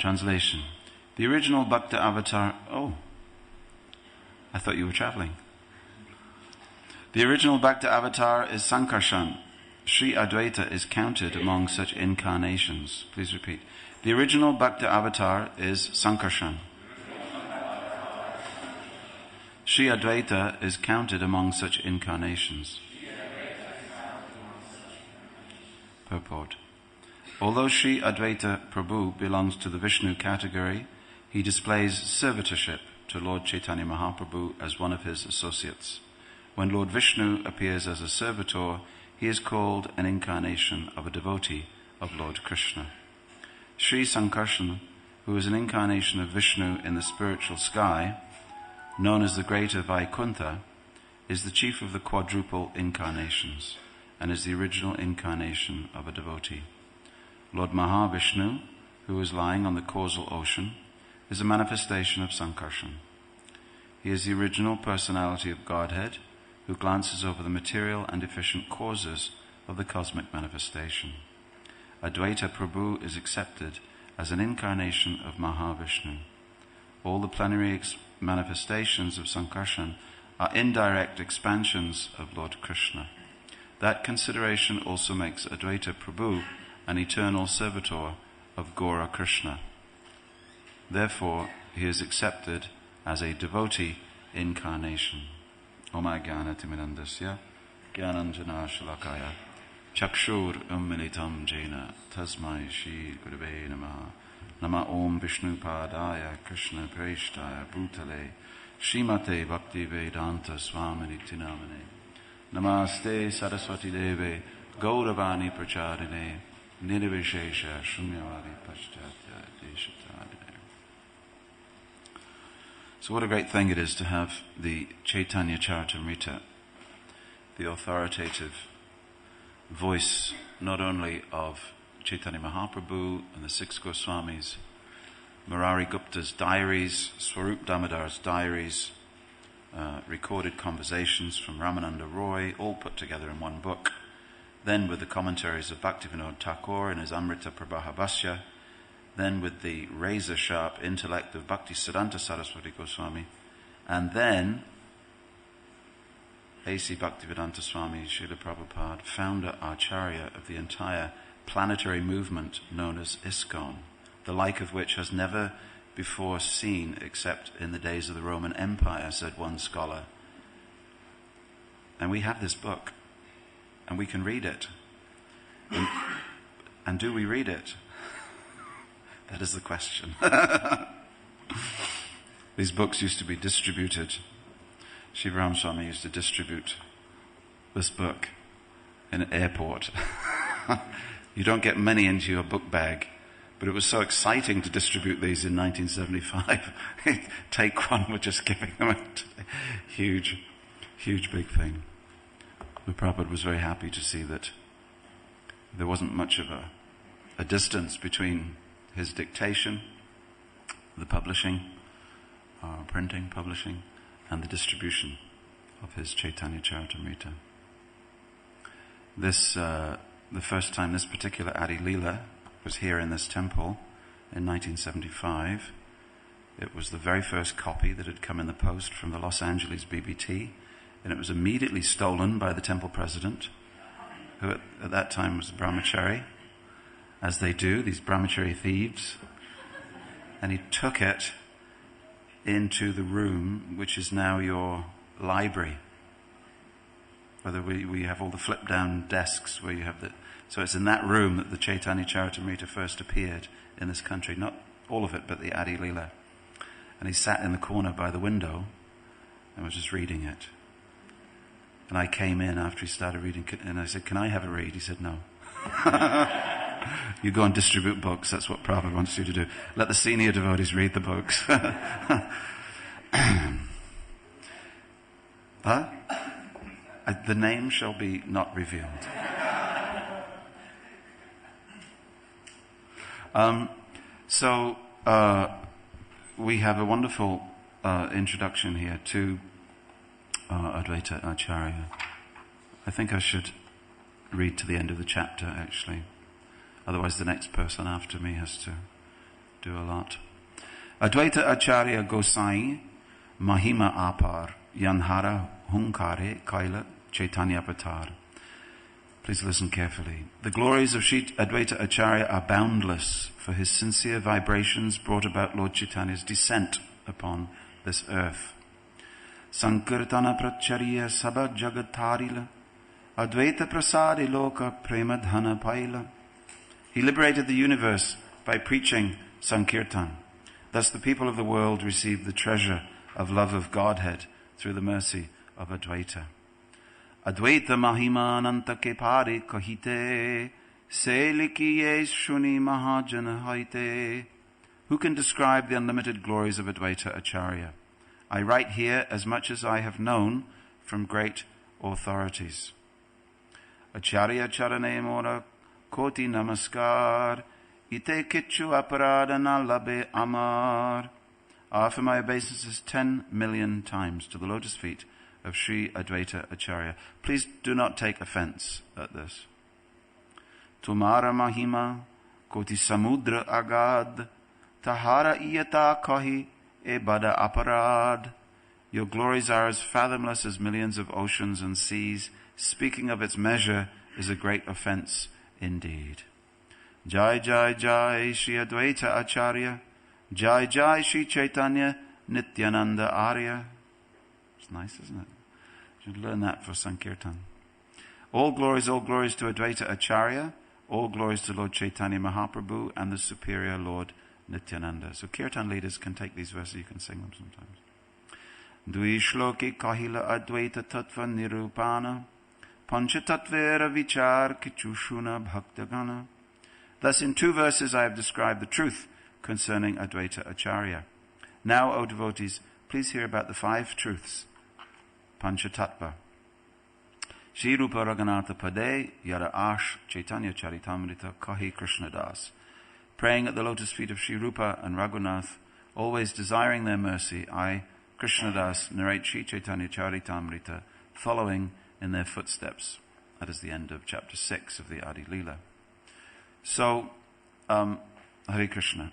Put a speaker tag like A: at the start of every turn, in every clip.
A: Translation. The original Bhakta avatar... Oh, I thought you were traveling. The original Bhakta avatar is Sankarshan. Sri Advaita is counted among such incarnations. Please repeat. The original Bhakta avatar is Sankarshan. Sri Advaita is counted among such incarnations. Purport. Although Sri Advaita Prabhu belongs to the Vishnu category, he displays servitorship to Lord Chaitanya Mahaprabhu as one of his associates. When Lord Vishnu appears as a servitor, he is called an incarnation of a devotee of Lord Krishna. Sri Sankarshan, who is an incarnation of Vishnu in the spiritual sky, known as the Greater Vaikuntha, is the chief of the quadruple incarnations and is the original incarnation of a devotee. Lord Mahavishnu, who is lying on the causal ocean, is a manifestation of Sankarshan. He is the original personality of Godhead, who glances over the material and efficient causes of the cosmic manifestation. Advaita Prabhu is accepted as an incarnation of Mahavishnu. All the plenary manifestations of Sankarshan are indirect expansions of Lord Krishna. That consideration also makes Advaita Prabhu an eternal servitor of Gaura Krishna. Therefore, he is accepted as a devotee incarnation. Om Jnana Timirandasya Jnananjana Shalakaya Chakshur Ummilitam Jena Tasmai Shri Gurave Namaha Nama Om Vishnu Padaya Krishna Preshtaya Bhutale Srimate Bhakti Vedanta Swamini Tinamane Namaste Saraswati Deve Gauravani Pracharine Nirvishesha Shunyavadi Paschatya Deshatadine. So what a great thing it is to have the Chaitanya Charitamrita, the authoritative voice not only of Chaitanya Mahaprabhu and the six Goswamis, Murari Gupta's diaries, Swarup Damodar's diaries, recorded conversations from Ramananda Roy, all put together in one book, then with the commentaries of Bhaktivinoda Thakur in his Amrita Prabhahabhasya, then with the razor-sharp intellect of Bhaktisiddhanta Saraswati Goswami, and then A.C. Bhaktivedanta Swami Srila Prabhupada, founder Acharya of the entire planetary movement known as ISKCON, the like of which has never before seen except in the days of the Roman Empire, said one scholar. And we have this book, and we can read it. And do we read it? That is the question. These books used to be distributed. Shivaram Swami used to distribute this book in an airport. You don't get many into your book bag, but it was so exciting to distribute these in 1975. Take one, we're just giving them a huge, huge big thing. The Prabhupada was very happy to see that there wasn't much of a distance between his dictation, the publishing, printing, publishing, and the distribution of his Chaitanya Charitamrita. This, the first time this particular Adi Lila was here in this temple in 1975, it was the very first copy that had come in the post from the Los Angeles BBT, and it was immediately stolen by the temple president, who at that time was a brahmachari, as they do, these brahmachari thieves. And he took it into the room which is now your library. Whether we have all the flip down desks where you have so it's in that room that the Chaitanya Charitamrita first appeared in this country. Not all of it, but the Adi Lila. And he sat in the corner by the window and was just reading it. And I came in after he started reading, and I said, "Can I have a read?" He said, "No." You go and distribute books, that's what Prabhupada wants you to do. Let the senior devotees read the books. Huh? The name shall be not revealed. We have a wonderful introduction here to Advaita Acharya. I think I should read to the end of the chapter, actually. Otherwise the next person after me has to do a lot. Advaita Acharya Gosai Mahima Apar Yanhara Hunkare Kaila Chaitanya Patar. Please listen carefully. The glories of Sri Advaita Acharya are boundless, for his sincere vibrations brought about Lord Chaitanya's descent upon this earth. Sankirtana Pracharya Sabha Jagatarila Advaita Prasadi Loka Premadhana Paila. He liberated the universe by preaching Sankirtan. Thus the people of the world received the treasure of love of Godhead through the mercy of Advaita. Advaita Mahima Ananta Kepari Kahite Selikiye Shuni Mahajana Haite. Who can describe the unlimited glories of Advaita Acharya? I write here as much as I have known from great authorities. Acharya Charane Mora Koti Namaskar Ite Kichu Aparadana Labe Amar. I offer my obeisances 10 million times to the lotus feet of Sri Advaita Acharya. Please do not take offense at this. Tumara Mahima Koti Samudra Agad Tahara Iyata Kahi E Bada Aparad. Your glories are as fathomless as millions of oceans and seas. Speaking of its measure is a great offense indeed. Jai Jai Jai Shri Advaita Acharya. Jai Jai Shri Chaitanya Nityananda Arya. It's nice, isn't it? You should learn that for Sankirtan. All glories to Advaita Acharya. All glories to Lord Chaitanya Mahaprabhu and the superior Lord Nityananda. So Kirtan leaders can take these verses, you can sing them sometimes. Dui shloki kahila Advaita tattva nirupana panchatatvera vichar kichushuna bhaktagana. Thus in 2 verses I have described the truth concerning Advaita Acharya. Now, O devotees, please hear about the 5 truths. Panchatattva. Shri Rupa Raghunatha Pade Yara Ash Chaitanya Charitamrita Kahi Krishna Das. Praying at the lotus feet of Shri Rupa and Raghunath, always desiring their mercy, I, Krishna Das, narrate Shri Chaitanya Charitamrita, following in their footsteps. That is the end of chapter 6 of the Adi Lila. So, Hare Krishna.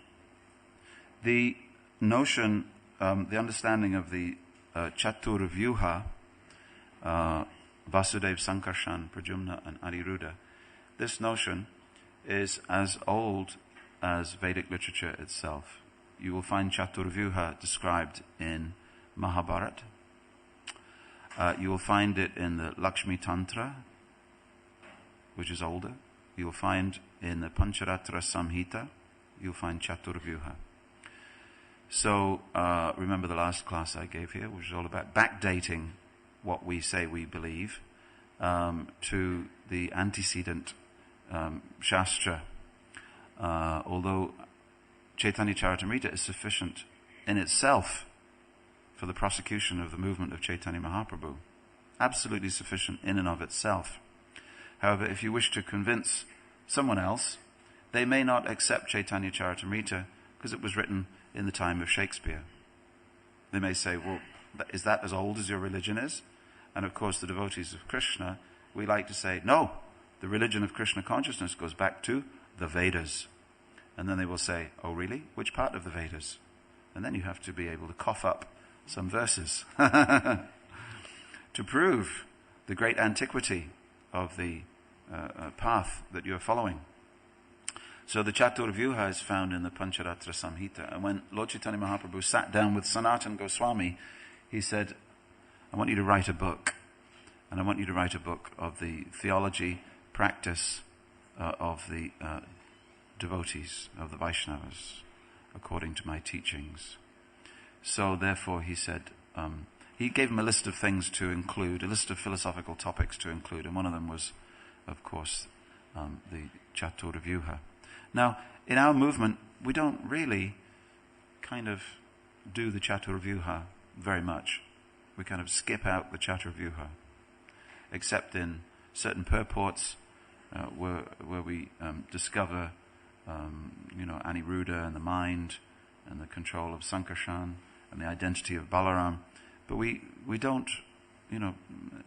A: The notion, the understanding of the Chatur Vyuha, Vasudev, Sankarshan, Pradyumna and Aniruddha, this notion is as old as Vedic literature itself. You will find Chatur Vyuha described in Mahabharata. You will find it in the Lakshmi Tantra, which is older. You will find in the Pancharatra Samhita, you'll find Chatur Vyuha. So, remember the last class I gave here, which is all about backdating what we say we believe to the antecedent Shastra. Although Chaitanya Charitamrita is sufficient in itself for the prosecution of the movement of Chaitanya Mahaprabhu. Absolutely sufficient in and of itself. However, if you wish to convince someone else, they may not accept Chaitanya Charitamrita because it was written in the time of Shakespeare. They may say, well, is that as old as your religion is? And of course the devotees of Krishna, we like to say, no, the religion of Krishna consciousness goes back to the Vedas. And then they will say, oh really? Which part of the Vedas? And then you have to be able to cough up some verses to prove the great antiquity of the path that you're following. So the Chatur Vyuha is found in the Pancharatra Samhita. And when Lord Chaitanya Mahaprabhu sat down with Sanatana Goswami, he said, I want you to write a book. And I want you to write a book of the theology, practice of the devotees, of the Vaishnavas, according to my teachings. So therefore he said, he gave him a list of things to include, a list of philosophical topics to include, and one of them was, of course, the Chatur Vyuha. Now, in our movement, we don't really kind of do the Chatur Vyuha very much. We kind of skip out the Chatur Vyuha, except in certain purports where we discover, Aniruddha and the mind and the control of Sankarshan and the identity of Balaram. But we don't,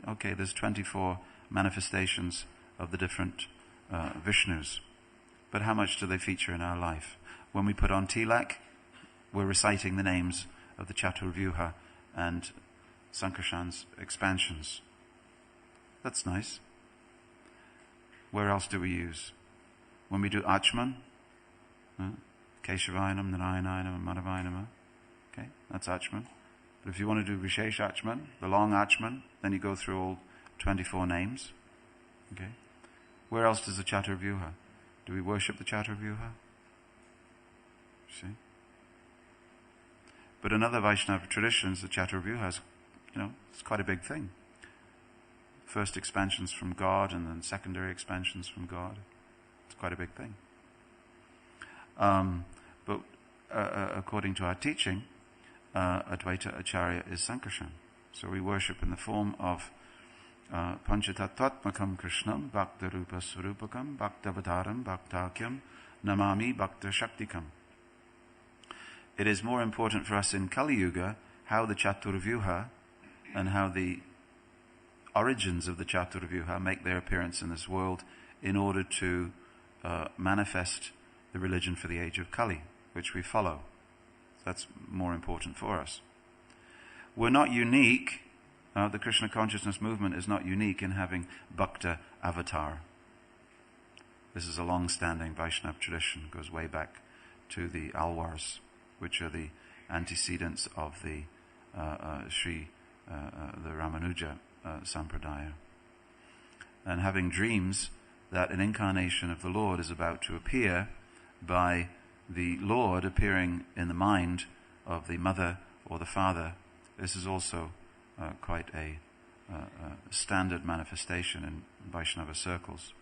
A: okay, there's 24 manifestations of the different Vishnus. but how much do they feature in our life? When we put on tilak, we're reciting the names of the Chaturvyuha and Sankarshan's expansions. That's nice. Where else do we use? When we do Achman, Keshavayanam, Narayanayam, and Madhavayanam, okay, that's Achman. But if you want to do Vishesh Achman, the long Achman, then you go through all 24 names. Okay. Where else does the Chaturvyuha? Do we worship the Chaturvyuha? See? But in other Vaishnava traditions, the Chaturvyuha is, it's quite a big thing. First expansions from God and then secondary expansions from God. It's quite a big thing. But according to our teaching, Advaita Acharya is Sankarshan. So we worship in the form of Panchatattvatmakam Krishnam Bhakta Rupa Swarupakam Bhaktavataram Bhaktakyam Namami Bhakta Shaktikam. It is more important for us in Kali Yuga how the Chaturvyuha and how the origins of the Chaturvyuha make their appearance in this world in order to manifest the religion for the age of Kali, which we follow. That's more important for us. We're not unique. The Krishna consciousness movement is not unique in having Bhakta avatar. This is a long-standing Vaishnava tradition. It goes way back to the Alwars, which are the antecedents of the the Ramanuja Sampradaya. And having dreams that an incarnation of the Lord is about to appear by the Lord appearing in the mind of the mother or the father, this is also quite a standard manifestation in Vaishnava circles.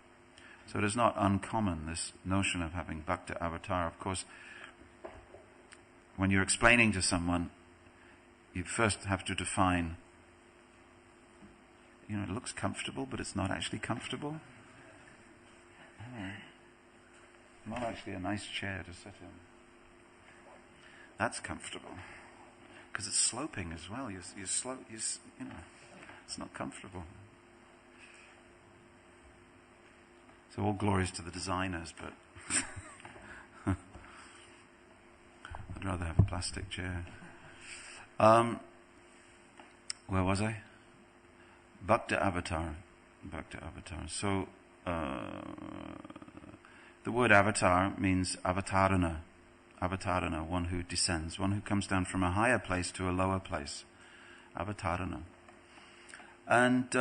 A: So it is not uncommon, this notion of having Bhakta avatar. Of course, when you're explaining to someone, you first have to define, it looks comfortable, but it's not actually comfortable. Not actually a nice chair to sit in. That's comfortable. Because it's sloping as well. It's not comfortable. So all glories to the designers, but I'd rather have a plastic chair. Where was I? Bhakta avatar. So the word avatar means avatarana. Avatarana, one who descends, one who comes down from a higher place to a lower place. Avatarana. And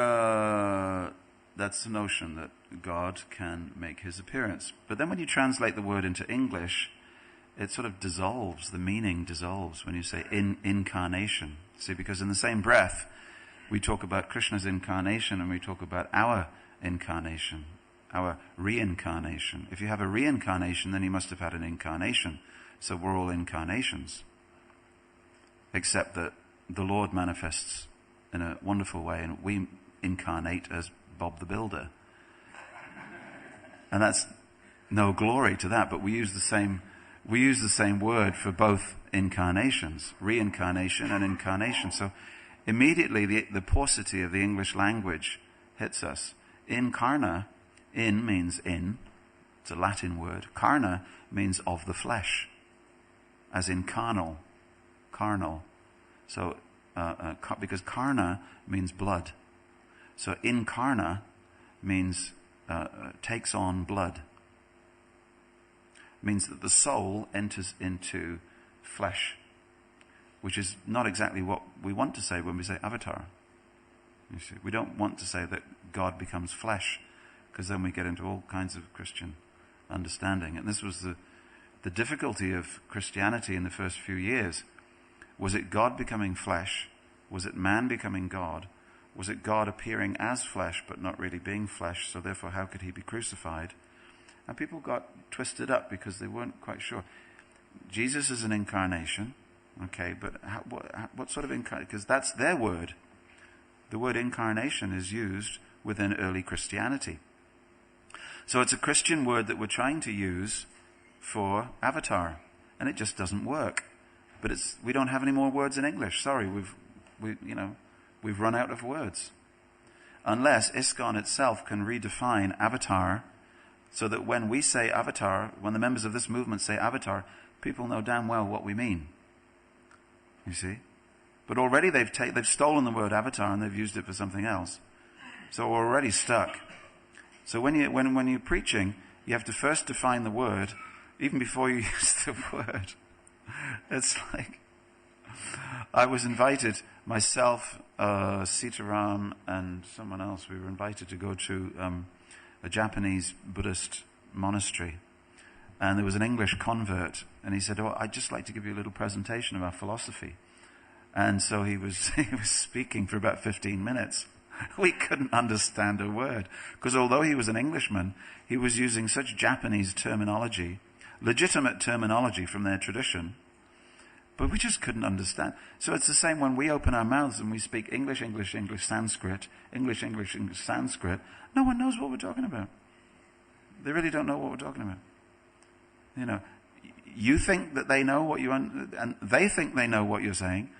A: that's the notion that God can make his appearance. But then when you translate the word into English, it sort of dissolves, the meaning dissolves when you say incarnation. See, because in the same breath, we talk about Krishna's incarnation and we talk about our incarnation, our reincarnation. If you have a reincarnation, then you must have had an incarnation. So we're all incarnations. Except that the Lord manifests in a wonderful way and we incarnate as Bob the Builder. And that's no glory to that, but we use the same word for both incarnations, reincarnation and incarnation. So immediately the paucity of the English language hits us. Incarna, in means in, it's a Latin word. Carna means of the flesh, as in carnal. So, because karna means blood. So incarna means takes on blood. Means that the soul enters into flesh, which is not exactly what we want to say when we say avatar. You see, we don't want to say that God becomes flesh, because then we get into all kinds of Christian understanding. And this was the difficulty of Christianity in the first few years. Was it God becoming flesh? Was it man becoming God? Was it God appearing as flesh but not really being flesh, so therefore how could he be crucified? And people got twisted up because they weren't quite sure. Jesus is an incarnation, okay, but what sort of incarnation? Because that's their word. The word incarnation is used within early Christianity. So it's a Christian word that we're trying to use for avatar, and it just doesn't work. But we don't have any more words in English. Sorry, we've run out of words. Unless ISKCON itself can redefine avatar So that when we say avatar, when the members of this movement say avatar, people know damn well what we mean. You see? But already they've stolen the word avatar and they've used it for something else. So we're already stuck. So when you're preaching, you have to first define the word, even before you use the word. It's like, I was invited, myself, Sitaram, and someone else, we were invited to go to a Japanese Buddhist monastery. And there was an English convert, and he said, I'd just like to give you a little presentation of our philosophy. And so he was speaking for about 15 minutes. We couldn't understand a word. Because although he was an Englishman, he was using such Japanese terminology, legitimate terminology from their tradition, but we just couldn't understand. So it's the same when we open our mouths and we speak English, English, English, Sanskrit, English, English, English, Sanskrit. No one knows what we're talking about. They really don't know what we're talking about. You know, you think that they know what and they think they know what you're saying,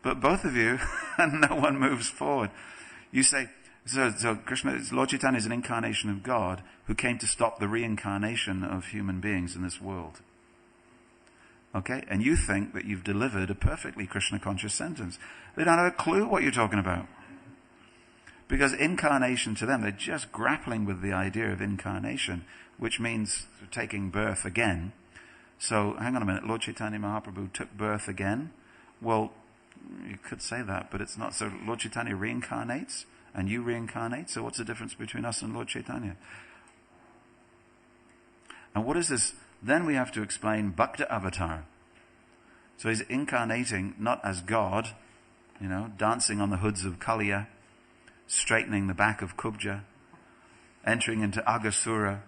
A: but both of you, and no one moves forward. You say, so Krishna, Lord Chaitanya is an incarnation of God who came to stop the reincarnation of human beings in this world. Okay? And you think that you've delivered a perfectly Krishna-conscious sentence. They don't have a clue what you're talking about. Because incarnation to them, they're just grappling with the idea of incarnation, which means taking birth again. So, hang on a minute, Lord Chaitanya Mahaprabhu took birth again? Well, you could say that, but it's not. So Lord Chaitanya reincarnates, and you reincarnate, so what's the difference between us and Lord Chaitanya? And what is this? Then we have to explain Bhakta Avatar. So he's incarnating not as God, dancing on the hoods of Kaliya, straightening the back of Kubja, entering into Agasura,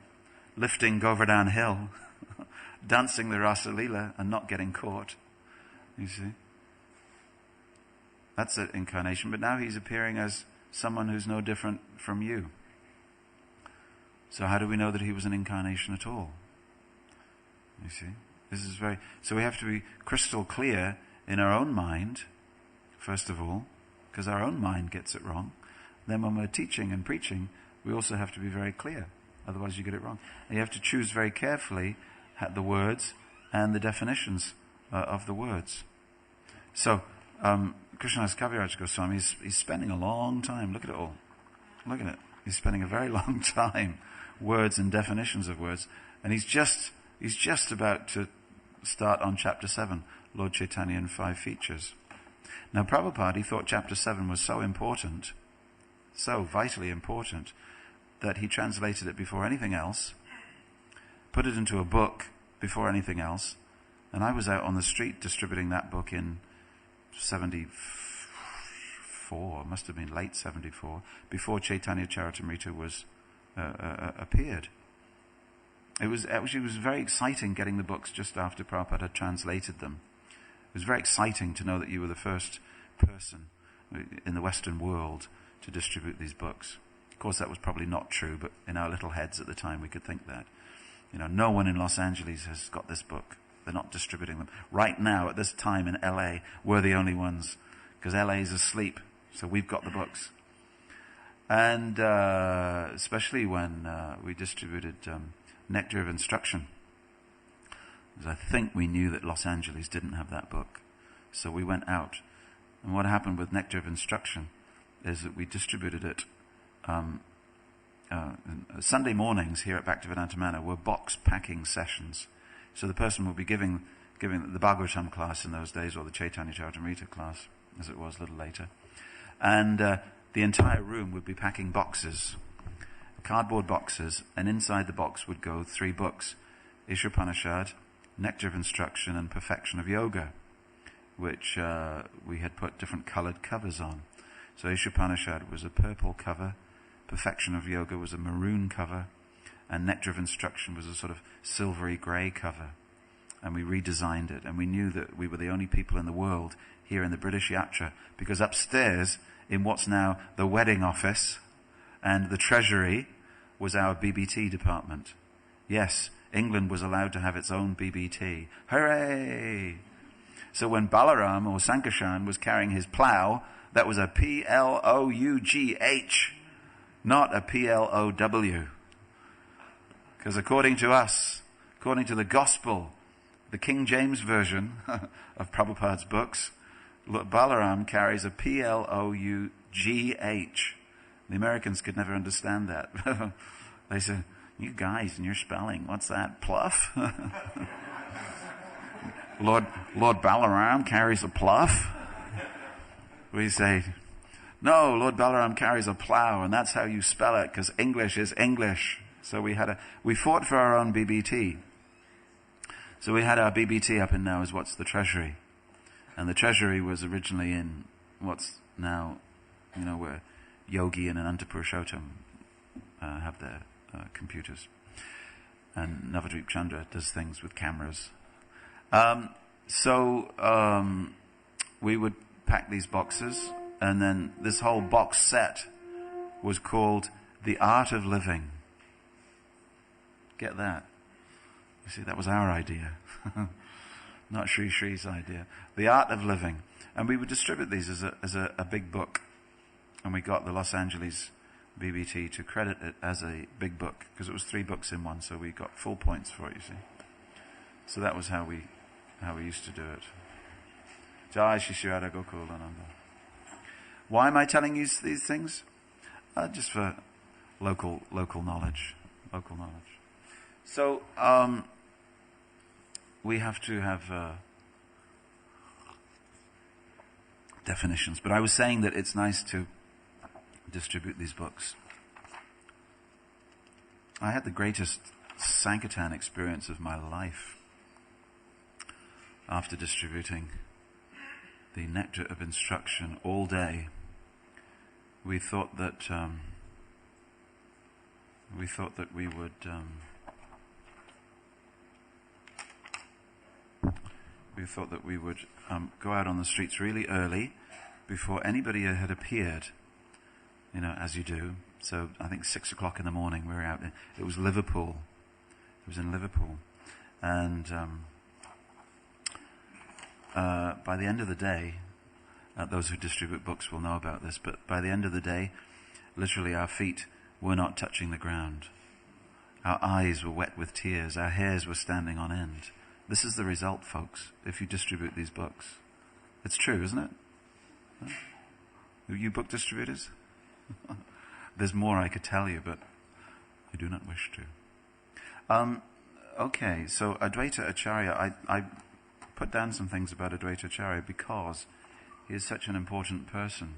A: lifting Govardhan Hill, dancing the Rasa Lila and not getting caught. You see? That's an incarnation, but now he's appearing as someone who's no different from you. So how do we know that he was an incarnation at all? You see? So we have to be crystal clear in our own mind, first of all, because our own mind gets it wrong. Then when we're teaching and preaching, we also have to be very clear. Otherwise you get it wrong. And you have to choose very carefully the words and the definitions of the words. So, Krishnadas Kaviraj Goswami, he's spending a long time. Look at it all. Look at it. He's spending a very long time. Words and definitions of words. And he's just about to start on chapter 7, Lord Chaitanya and 5 features. Now Prabhupada, he thought chapter 7 was so important, so vitally important, that he translated it before anything else, put it into a book before anything else, and I was out on the street distributing that book in 74, must have been late 74, before Chaitanya Charitamrita was appeared. It was very exciting getting the books just after Prabhupada had translated them. It was very exciting to know that you were the first person in the Western world to distribute these books. Of course, that was probably not true, but in our little heads at the time we could think that. No one in Los Angeles has got this book. They're not distributing them. Right now, at this time in LA, we're the only ones, because LA is asleep, so we've got the books. And especially when we distributed Nectar of Instruction, because I think we knew that Los Angeles didn't have that book. So we went out. And what happened with Nectar of Instruction is that we distributed it. Sunday mornings here at Bhaktivedanta Manor were box packing sessions. So the person will be giving the Bhagavatam class in those days, or the Chaitanya Charitamrita class, as it was a little later. And the entire room would be packing boxes, cardboard boxes, and inside the box would go 3 books: Ishopanishad, Nectar of Instruction, and Perfection of Yoga, which we had put different coloured covers on. So Ishopanishad was a purple cover, Perfection of Yoga was a maroon cover, and Nectar of Instruction was a sort of silvery grey cover. And we redesigned it, and we knew that we were the only people in the world here in the British Yatra, because upstairs in what's now the wedding office and the treasury was our BBT department. Yes, England was allowed to have its own BBT. Hooray! So when Balaram or Sankarshan was carrying his plough, that was a P-L-O-U-G-H, not a P-L-O-W. Because according to us, according to the gospel, the King James Version of Prabhupada's books, Balaram carries a P-L-O-U-G-H. The Americans could never understand that. They said, you guys and your spelling, what's that, pluff? Lord Balaram carries a pluff? We say, no, Lord Balaram carries a plow, and that's how you spell it, because English is English. So we fought for our own BBT. So we had our BBT up in now as what's the Treasury. And the Treasury was originally in what's now, where Yogi and Anantapur Shotam have their computers. And Navadvip Chandra does things with cameras. So we would pack these boxes, and then this whole box set was called The Art of Living. Get that? You see, that was our idea. Not Sri Sri's idea. The Art of Living. And we would distribute these as a big book. And we got the Los Angeles BBT to credit it as a big book, because it was 3 books in one, so we got full points for it, you see. So that was how we used to do it. Jai Shri Radha Gokulananda. Why am I telling you these things? Just for local knowledge. Local knowledge. So, we have to have definitions. But I was saying that it's nice to distribute these books. I had the greatest Sankirtan experience of my life after distributing the nectar of instruction all day. We thought that we would go out on the streets really early before anybody had appeared, as you do. So I think 6 o'clock in the morning we were out there. It was Liverpool. It was in Liverpool. And by the end of the day, those who distribute books will know about this, but by the end of the day, literally our feet were not touching the ground. Our eyes were wet with tears. Our hairs were standing on end. This is the result, folks, if you distribute these books. It's true, isn't it? Are you book distributors? There's more I could tell you, but I do not wish to. Okay, so Advaita Acharya, I put down some things about Advaita Acharya because he is such an important person,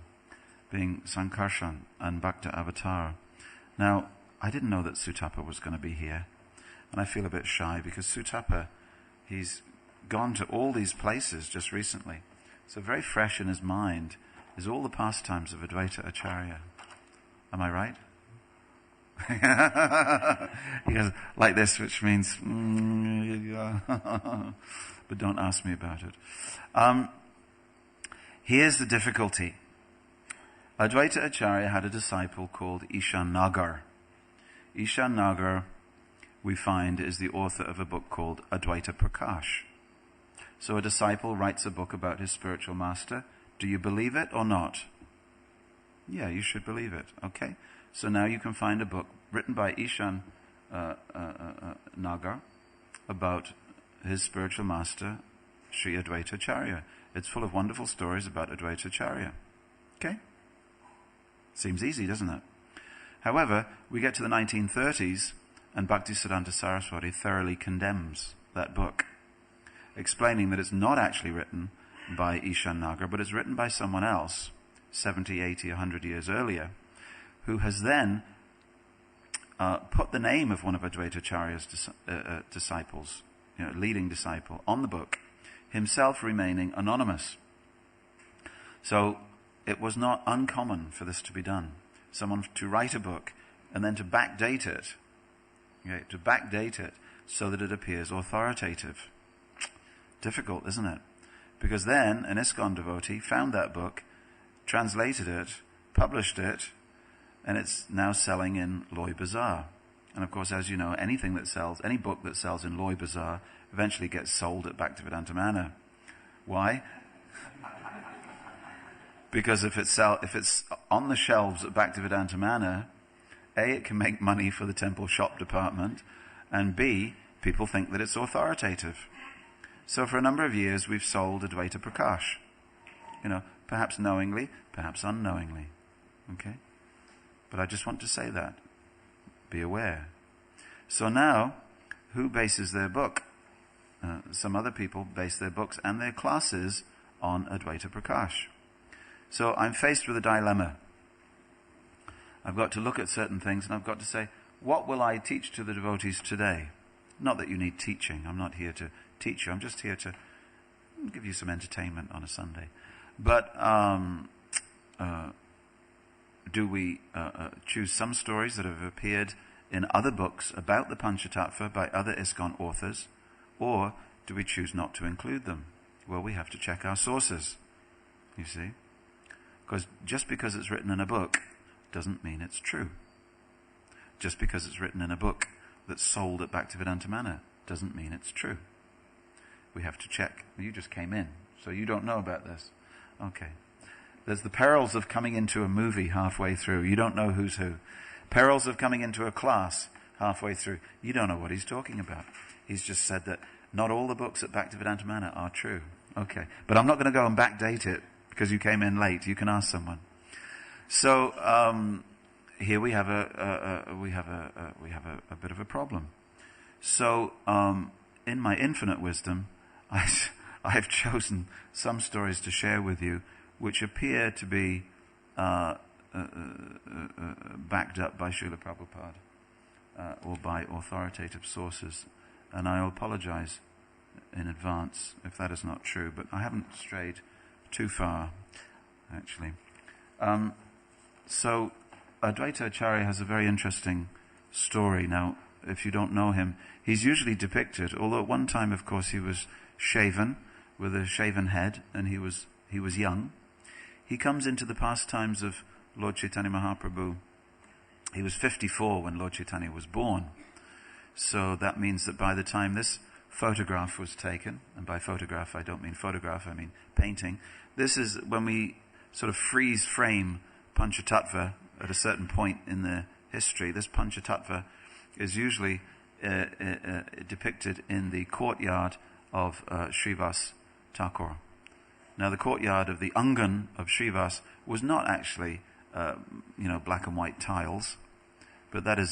A: being Sankarshan and Bhakta Avatar. Now, I didn't know that Sutapa was going to be here, and I feel a bit shy because Sutapa, he's gone to all these places just recently. So very fresh in his mind is all the pastimes of Advaita Acharya. Am I right? He goes like this, which means, but don't ask me about it. Here's the difficulty. Advaita Acharya had a disciple called Ishan Nagar. Ishan Nagar, we find, is the author of a book called Advaita Prakash. So a disciple writes a book about his spiritual master. Do you believe it or not? Yeah, you should believe it. Okay? So now you can find a book written by Ishan Nagar about his spiritual master, Sri Advaita Acharya. It's full of wonderful stories about Advaita Acharya. Okay? Seems easy, doesn't it? However, we get to the 1930s, and Bhaktisiddhanta Saraswati thoroughly condemns that book, explaining that it's not actually written by Ishan Nagar, but it's written by someone else, 70, 80, 100 years earlier, who has then put the name of one of Advaita Acharya's disciples, leading disciple, on the book, himself remaining anonymous. So it was not uncommon for this to be done. Someone to write a book and then to backdate it, so that it appears authoritative. Difficult, isn't it? Because then an ISKCON devotee found that book, translated it, published it, and it's now selling in Loy Bazaar. And of course, as you know, any book that sells in Loy Bazaar eventually gets sold at Bhaktivedanta Manor. Why? Because if it's on the shelves at Bhaktivedanta Manor, A, it can make money for the temple shop department, and B, people think that it's authoritative. So for a number of years we've sold Advaita Prakash. Perhaps knowingly, perhaps unknowingly. Okay? But I just want to say that. Be aware. So now, who bases their book? Some other people base their books and their classes on Advaita Prakash. So I'm faced with a dilemma. I've got to look at certain things and I've got to say, what will I teach to the devotees today? Not that you need teaching. I'm not here to teach you. I'm just here to give you some entertainment on a Sunday. But do we choose some stories that have appeared in other books about the Panchatattva by other ISKCON authors, or do we choose not to include them? Well, we have to check our sources, you see. Because just because it's written in a book doesn't mean it's true. Just because it's written in a book that's sold at Bhaktivedanta Manor doesn't mean it's true. We have to check. You just came in, so you don't know about this. Okay. There's the perils of coming into a movie halfway through. You don't know who's who. Perils of coming into a class halfway through. You don't know what he's talking about. He's just said that not all the books at Bhaktivedanta Manor are true. Okay. But I'm not going to go and backdate it because you came in late. You can ask someone. So here we have a bit of a problem. So in my infinite wisdom, I have chosen some stories to share with you which appear to be backed up by Srila Prabhupada or by authoritative sources. And I apologize in advance if that is not true, but I haven't strayed too far, actually. So Advaita Acharya has a very interesting story. Now, if you don't know him, he's usually depicted, although at one time, of course, he was shaven, with a shaven head, and he was young. He comes into the pastimes of Lord Chaitanya Mahaprabhu. He was 54 when Lord Chaitanya was born. So that means that by the time this photograph was taken, and by photograph I don't mean photograph, I mean painting, this is when we sort of freeze frame Panchatattva at a certain point in the history. This Panchatattva is usually depicted in the courtyard of Srivas Thakur. Now, the courtyard of the Angan of Srivas was not actually, black and white tiles, but that is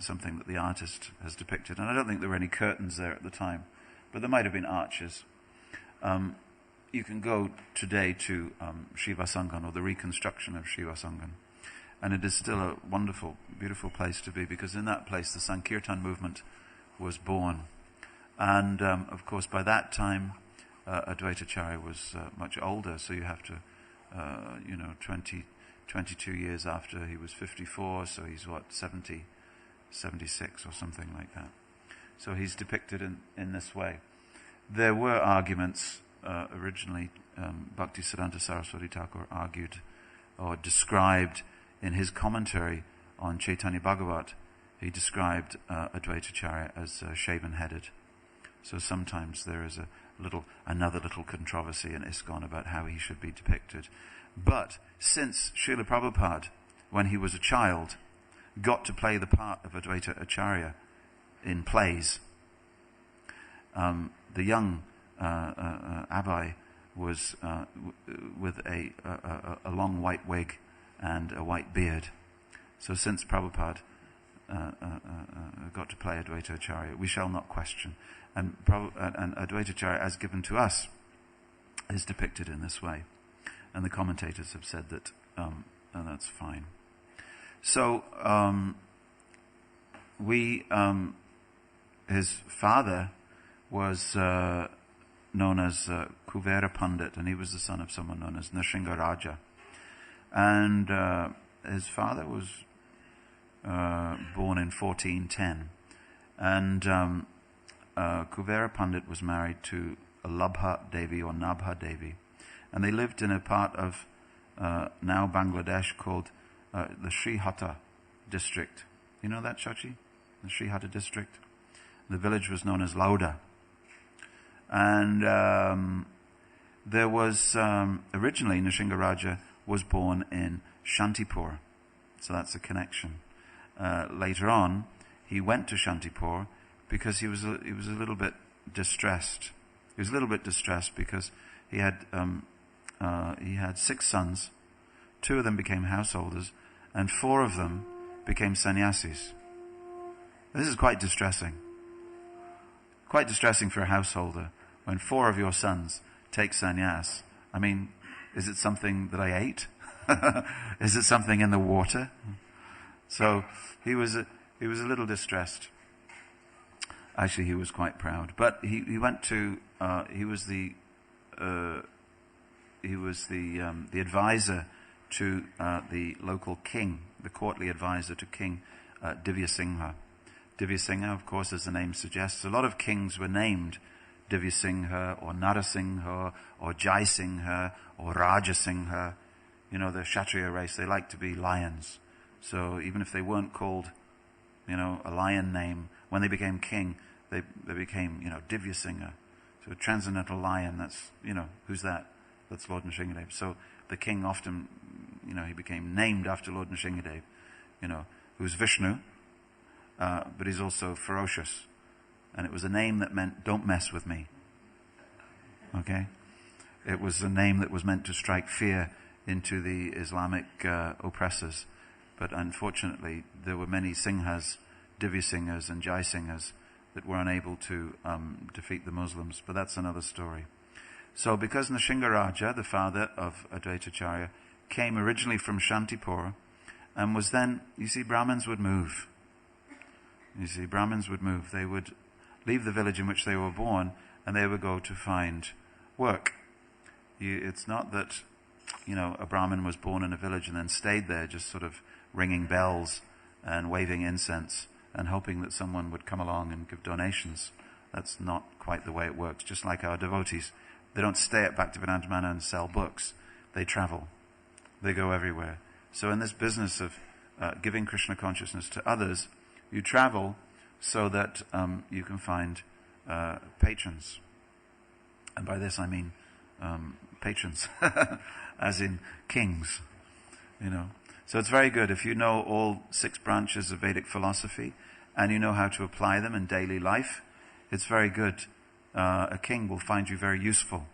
A: something that the artist has depicted. And I don't think there were any curtains there at the time, but there might have been arches. You can go today to Srivas Angan, or the reconstruction of Srivas Angan, and it is still a wonderful, beautiful place to be, because in that place the Sankirtan movement was born. And of course, by that time, Advaita Acharya was much older, so you have to, 22 years after he was 54, so he's 70, 76 or something like that. So he's depicted in this way. There were arguments originally. Bhaktisiddhanta Saraswati Thakur argued or described in his commentary on Chaitanya Bhagavat, he described Advaita Acharya as shaven-headed. So sometimes there is another little controversy in ISKCON about how he should be depicted. But since Srila Prabhupada, when he was a child, got to play the part of Advaita Acharya in plays, the young Abai was with a long white wig and a white beard. So since Prabhupada got to play Advaita Acharya, we shall not question. And Advaita Acharya, as given to us, is depicted in this way. And the commentators have said that, and that's fine. So, his father was known as Kuvera Pandit, and he was the son of someone known as Nrsinga Raja. And his father was born in 1410. And Kuvera Pandit was married to Labha Devi or Nabha Devi. And they lived in a part of now Bangladesh called the Srihata district. You know that, Chachi? The Srihata district? The village was known as Lauda. And there was, originally Nrsinga Raja was born in Shantipur. So that's a connection. Later on, he went to Shantipur because he was a little bit distressed. He was a little bit distressed because he had 6 sons. 2 of them became householders, and 4 of them became sannyasis. This is quite distressing. Quite distressing for a householder when 4 of your sons take sannyas. I mean, is it something that I ate? Is it something in the water? So he was a little distressed. Actually, he was quite proud. But he went to he was the advisor to the local king, the courtly advisor to King Divyasingha. Divyasingha, of course, as the name suggests, a lot of kings were named Divyasingha or Narasingha or Jaisingha or Rajasingha. You know, the Kshatriya race, they like to be lions. So even if they weren't called, a lion name, when they became king, they became, Divyasingha. So a transcendental lion, that's, who's that? That's Lord Nrsingadev. So the king often, he became named after Lord Nrsingadev, who's Vishnu, but he's also ferocious. And it was a name that meant, don't mess with me. Okay? It was a name that was meant to strike fear into the Islamic oppressors. But unfortunately, there were many Singhas, Divyasinghas and Jaisinghas that were unable to defeat the Muslims. But that's another story. So because Nrsimharaja, the father of Advaitacharya, came originally from Shantipur and was then, Brahmins would move. Brahmins would move. They would leave the village in which they were born and they would go to find work. It's not that, a Brahmin was born in a village and then stayed there just sort of ringing bells and waving incense and hoping that someone would come along and give donations. That's not quite the way it works. Just like our devotees, they don't stay at Bhaktivedanta Manor and sell books. They travel. They go everywhere. So in this business of giving Krishna consciousness to others, you travel so that you can find patrons. And by this I mean patrons, as in kings, So it's very good if you know all 6 branches of Vedic philosophy and you know how to apply them in daily life. It's very good. A king will find you very useful.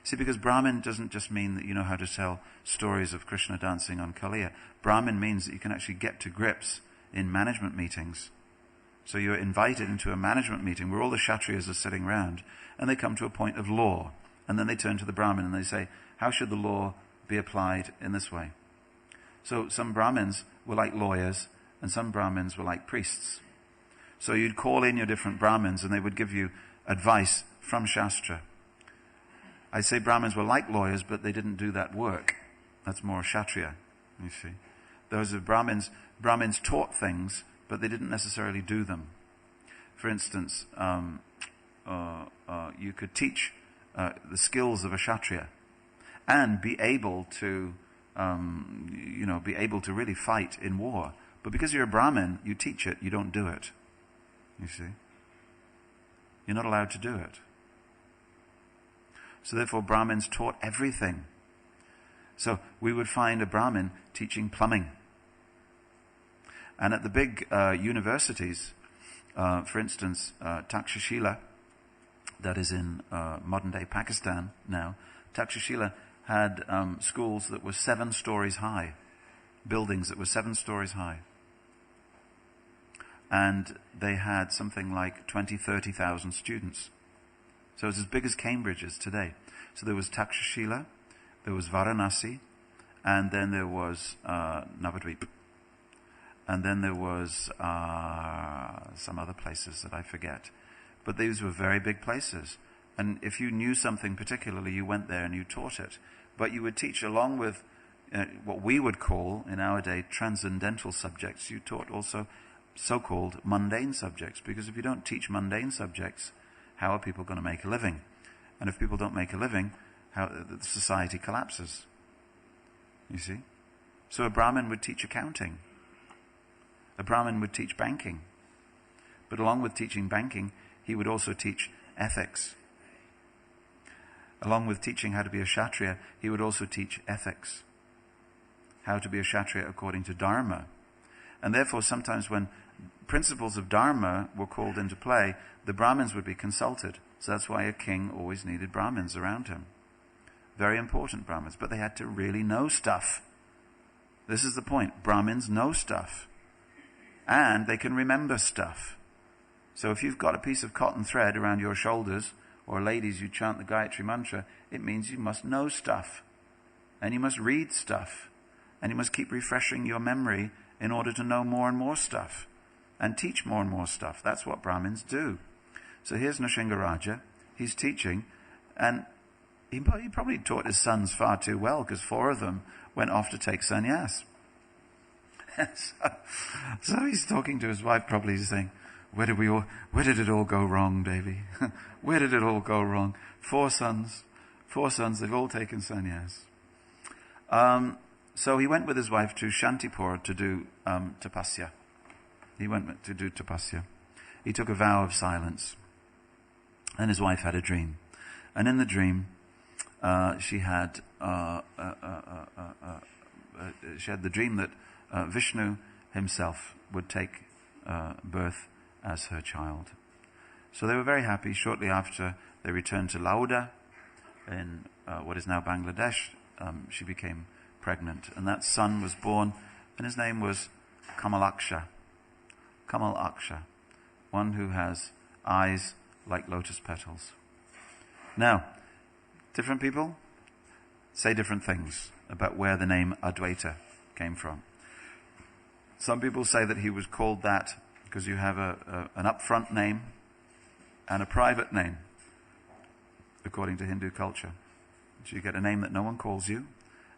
A: See, because Brahmin doesn't just mean that you know how to tell stories of Krishna dancing on Kaliya. Brahmin means that you can actually get to grips in management meetings. So you're invited into a management meeting where all the Kshatriyas are sitting around and they come to a point of law. And then they turn to the Brahmin and they say, how should the law be applied in this way? So some Brahmins were like lawyers and some Brahmins were like priests. So you'd call in your different Brahmins and they would give you advice from Shastra. I'd say Brahmins were like lawyers, but they didn't do that work. That's more Kshatriya, you see. Those are Brahmins taught things, but they didn't necessarily do them. For instance, you could teach the skills of a Kshatriya and be able to really fight in war. But because you're a Brahmin, you teach it, you don't do it. You see? You're not allowed to do it. So therefore Brahmins taught everything. So we would find a Brahmin teaching plumbing. And at the big universities, for instance, Takshashila, that is in modern day Pakistan now, Takshashila had schools that were 7 stories high, buildings that were 7 stories high. And they had something like 30,000 students. So it's as big as Cambridge is today. So there was Takshashila, there was Varanasi, and then there was Navadvip. And then there was some other places that I forget. But these were very big places. And if you knew something particularly, you went there and you taught it. But you would teach along with what we would call, in our day, transcendental subjects. You taught also so-called mundane subjects. Because if you don't teach mundane subjects, how are people going to make a living? And if people don't make a living, how the society collapses. You see? So a Brahmin would teach accounting. A Brahmin would teach banking. But along with teaching banking, he would also teach ethics. Along with teaching how to be a Kshatriya, he would also teach ethics. How to be a Kshatriya according to Dharma. And therefore sometimes when principles of Dharma were called into play, the Brahmins would be consulted. So that's why a king always needed Brahmins around him. Very important Brahmins, but they had to really know stuff. This is the point. Brahmins know stuff. And they can remember stuff. So if you've got a piece of cotton thread around your shoulders, or ladies, you chant the Gayatri Mantra, it means you must know stuff. And you must read stuff. And you must keep refreshing your memory in order to know more and more stuff. And teach more and more stuff. That's what Brahmins do. So here's Nrsimha. He's teaching, and he probably taught his sons far too well, because 4 of them went off to take sannyas. So he's talking to his wife, probably saying, where did it all go wrong, Davy? Where did it all go wrong? 4 sons, they've all taken sannyas. So he went with his wife to Shantipur to do tapasya. He went to do tapasya. He took a vow of silence. And his wife had a dream. And in the dream, she had the dream that Vishnu himself would take birth as her child. So they were very happy. Shortly after, they returned to Lauda in what is now Bangladesh. She became pregnant, and that son was born, and his name was Kamalaksha. Kamalaksha, one who has eyes like lotus petals. Now, different people say different things about where the name Advaita came from. Some people say that he was called that because you have an upfront name and a private name, according to Hindu culture. So you get a name that no one calls you,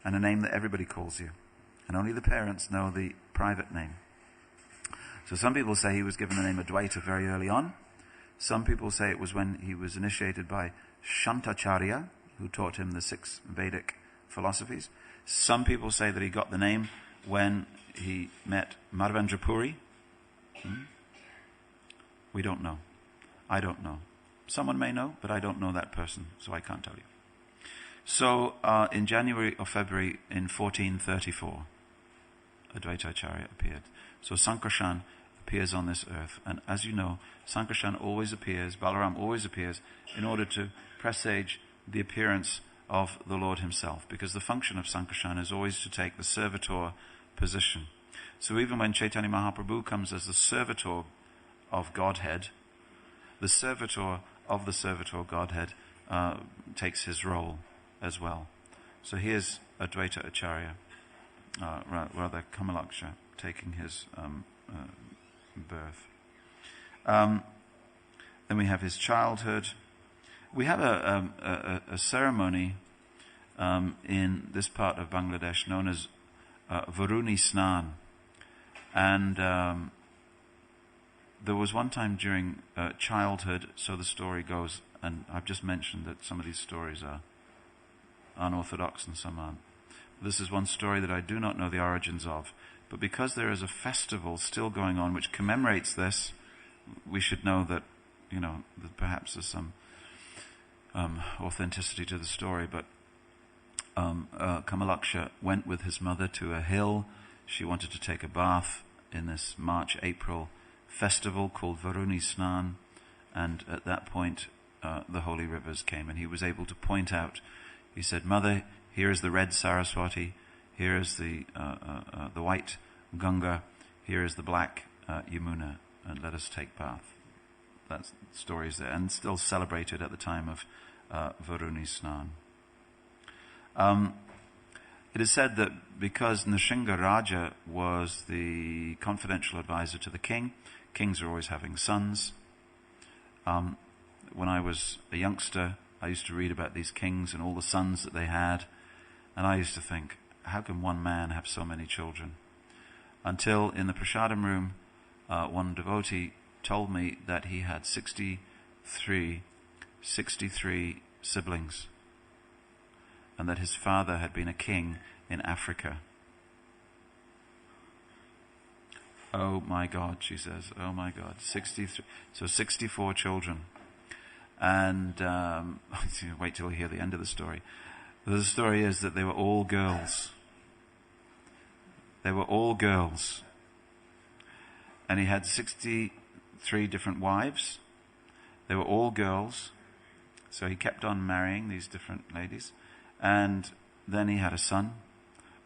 A: and a name that everybody calls you. And only the parents know the private name. So some people say he was given the name Advaita very early on. Some people say it was when he was initiated by Shantacharya, who taught him the 6 Vedic philosophies. Some people say that he got the name when he met Madhavendra Puri. We don't know. I don't know. Someone may know, but I don't know that person, so I can't tell you. So in January or February in 1434, Advaita Acharya appeared. So Sankarshan appears on this earth. And as you know, Sankarshan always appears, Balaram always appears, in order to presage the appearance of the Lord himself. Because the function of Sankarshan is always to take the servitor position. So even when Chaitanya Mahaprabhu comes as the servitor of Godhead, the servitor of the servitor Godhead takes his role as well. So here's Advaita Acharya, rather Kamalaksha, taking his birth. Then we have his childhood. We have a ceremony in this part of Bangladesh known as Varuni Snan. And there was one time during childhood, so the story goes, and I've just mentioned that some of these stories are unorthodox and some aren't. This is one story that I do not know the origins of, but because there is a festival still going on which commemorates this, we should know that, that perhaps there's some authenticity to the story. But Kamalaksha went with his mother to a hill. She wanted to take a bath in this March-April festival called Varuni Snan, and at that point the holy rivers came, and he was able to point out. He said, "Mother, here is the red Saraswati, here is the white Ganga, here is the black Yamuna, and let us take bath." That story is there, and still celebrated at the time of Varuni Snan. It is said that because Nrsimha Raja was the confidential advisor to the king, kings are always having sons. When I was a youngster, I used to read about these kings and all the sons that they had, and I used to think, how can one man have so many children? Until in the prasadam room, one devotee told me that he had 63 siblings, and that his father had been a king in Africa. Oh my God, she says, oh my God, 63, so 64 children. And wait till you hear the end of the story. The story is that they were all girls. They were all girls. and he had 63 different wives. They were all girls. So he kept on marrying these different ladies. And then he had a son.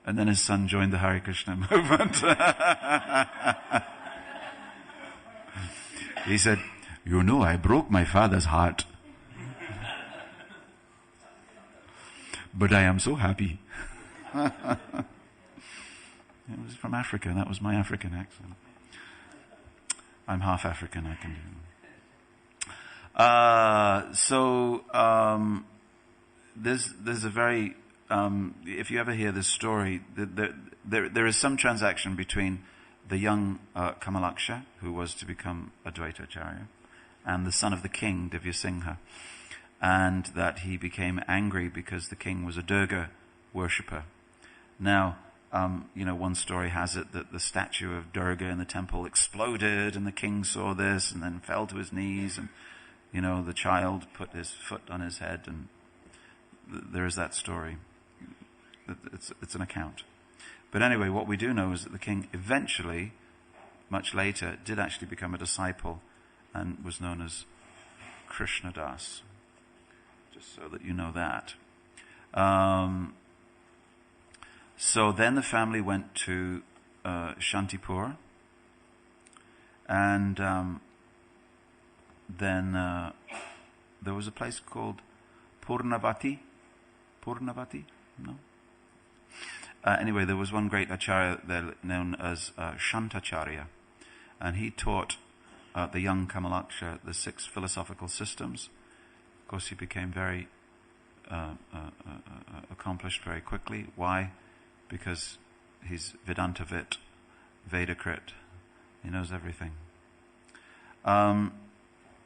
A: And then his son joined the Hare Krishna movement. He said, "You know, I broke my father's heart. But I am so happy." It was from Africa. That was my African accent. I'm half African, I can do. There's a very, if you ever hear this story, there is some transaction between the young Kamalaksha, who was to become Advaita Acharya, and the son of the king, Divya Singha, and that he became angry because the king was a Durga worshipper. Now, one story has it that the statue of Durga in the temple exploded, and the king saw this and then fell to his knees, and the child put his foot on his head, and there is that story. It's an account. But anyway, what we do know is that the king eventually, much later, did actually become a disciple and was known as Krishnadas. Just so that you know that. So then the family went to Shantipur, and then there was a place called Purnavati. No? Anyway, there was one great acharya there known as Shantacharya, and he taught the young Kamalaksha the 6 philosophical systems. Of course, he became very accomplished very quickly. Why? Because he's Vedantavit, Vedakrit. He knows everything.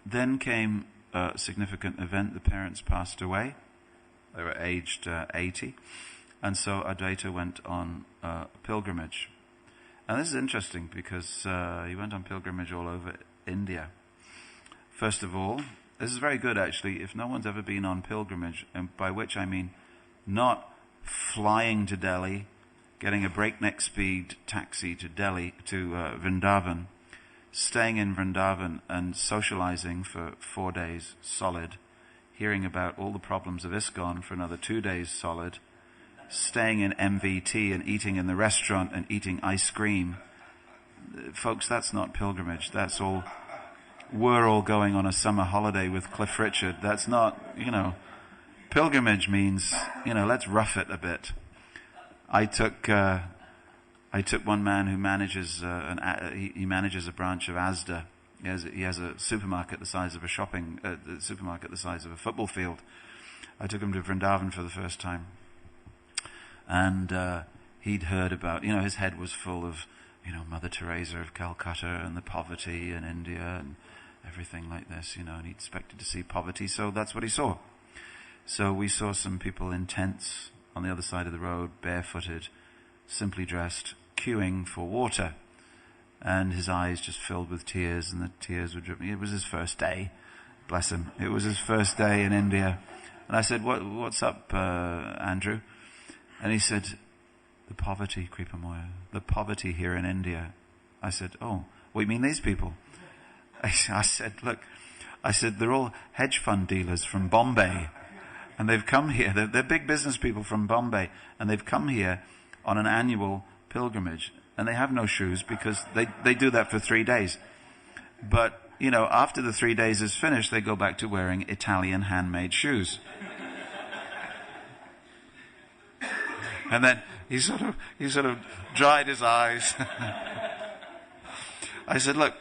A: Then came a significant event. The parents passed away. They were aged 80. And so Advaita went on a pilgrimage. And this is interesting because he went on pilgrimage all over India. First of all, this is very good actually, if no one's ever been on pilgrimage, and by which I mean not flying to Delhi, getting a breakneck speed taxi to Delhi, to Vrindavan, staying in Vrindavan and socializing for 4 days solid, hearing about all the problems of ISKCON for another 2 days solid, staying in MVT and eating in the restaurant and eating ice cream. Folks, that's not pilgrimage. That's all, we're all going on a summer holiday with Cliff Richard. That's not, pilgrimage means, let's rough it a bit. I took one man who manages he manages a branch of Asda. He has a supermarket the size of a supermarket the size of a football field. I took him to Vrindavan for the first time, and he'd heard about, his head was full of, Mother Teresa of Calcutta and the poverty in India and everything like this, and he expected to see poverty, so that's what he saw. So we saw some people in tents on the other side of the road, barefooted, simply dressed, queuing for water. And his eyes just filled with tears, and the tears were dripping. It was his first day, bless him. It was his first day in India. And I said, what's up, Andrew? And he said, the poverty, Kripamoya, the poverty here in India. I said, oh, what do you mean these people? I said, look, they're all hedge fund dealers from Bombay. And they've come here, they're big business people from Bombay, and they've come here on an annual pilgrimage. And they have no shoes because they do that for 3 days. But, after the 3 days is finished, they go back to wearing Italian handmade shoes. And then he sort of dried his eyes. I said, look,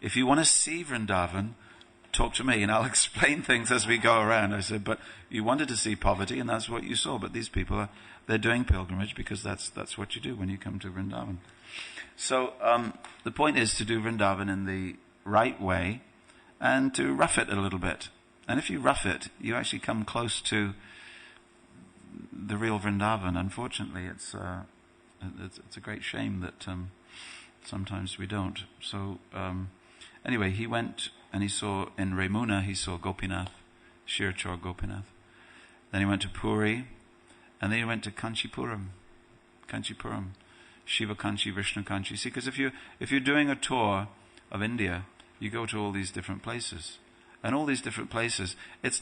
A: if you want to see Vrindavan, talk to me and I'll explain things as we go around. I said, but you wanted to see poverty and that's what you saw. But these people they're doing pilgrimage because that's what you do when you come to Vrindavan. So the point is to do Vrindavan in the right way and to rough it a little bit. And if you rough it, you actually come close to the real Vrindavan. Unfortunately, it's a great shame that sometimes we don't. So anyway, he went and he saw in Remuna, he saw Gopinath, Shirachor Gopinath. Then he went to Puri, and then he went to Kanchipuram. Shiva Kanchi, Vishnu Kanchi. See, because if you're doing a tour of India, you go to all these different places. And all these different places, it's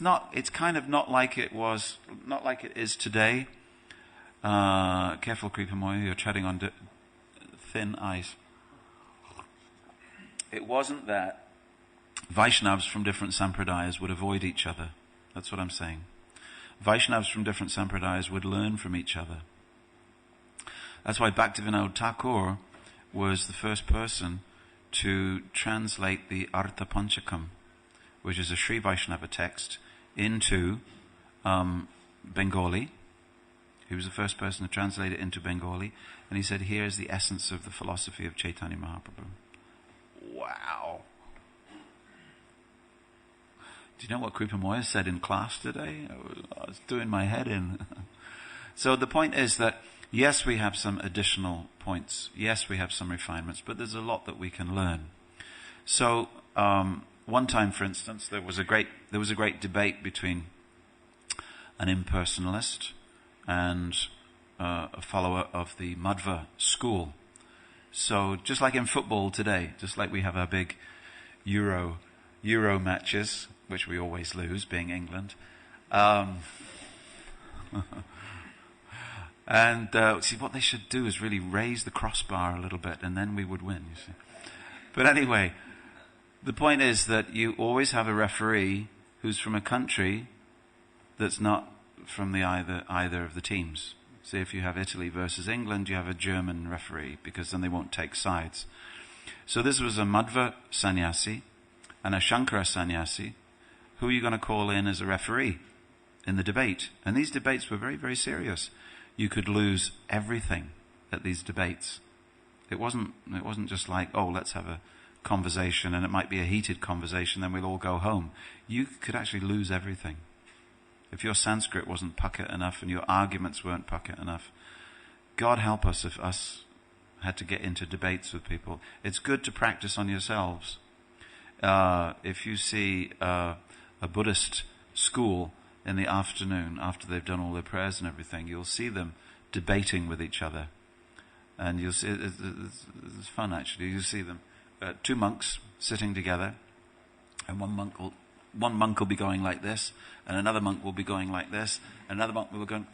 A: kind of not like it is today. Careful, Kripamoya, you're treading on thin ice. It wasn't that Vaishnavas from different sampradayas would avoid each other. That's what I'm saying. Vaishnavas from different sampradayas would learn from each other. That's why Bhaktivinoda Thakur was the first person to translate the Artha Panchakam, which is a Sri Vaishnava text, into Bengali. He was the first person to translate it into Bengali, and he said, here is the essence of the philosophy of Chaitanya Mahaprabhu. Wow. Do you know what Kripamoya said in class today? I was doing my head in. So the point is that, yes, we have some additional points. Yes, we have some refinements, but there's a lot that we can learn. So, one time, for instance, there was a great debate between an impersonalist and a follower of the Madhva school. So just like in football today, just like we have our big Euro matches, which we always lose, being England. And see, what they should do is really raise the crossbar a little bit, and then we would win, you see. But anyway, the point is that you always have a referee who's from a country that's not from the either of the teams. Say if you have Italy versus England, you have a German referee, because then they won't take sides. So this was a Madhva sannyasi and a Shankara sannyasi. Who are you going to call in as a referee in the debate? And these debates were very, very serious. You could lose everything at these debates. It wasn't just like, oh, let's have a conversation, and it might be a heated conversation, then we'll all go home. You could actually lose everything. If your Sanskrit wasn't pucka enough and your arguments weren't pucka enough, God help us if us had to get into debates with people. It's good to practice on yourselves. If you see a Buddhist school in the afternoon, after they've done all their prayers and everything, you'll see them debating with each other. And you'll see, it's fun actually, you'll see them. Two monks sitting together, and one monk will be going like this, and another monk will be going like this, and another monk will be going.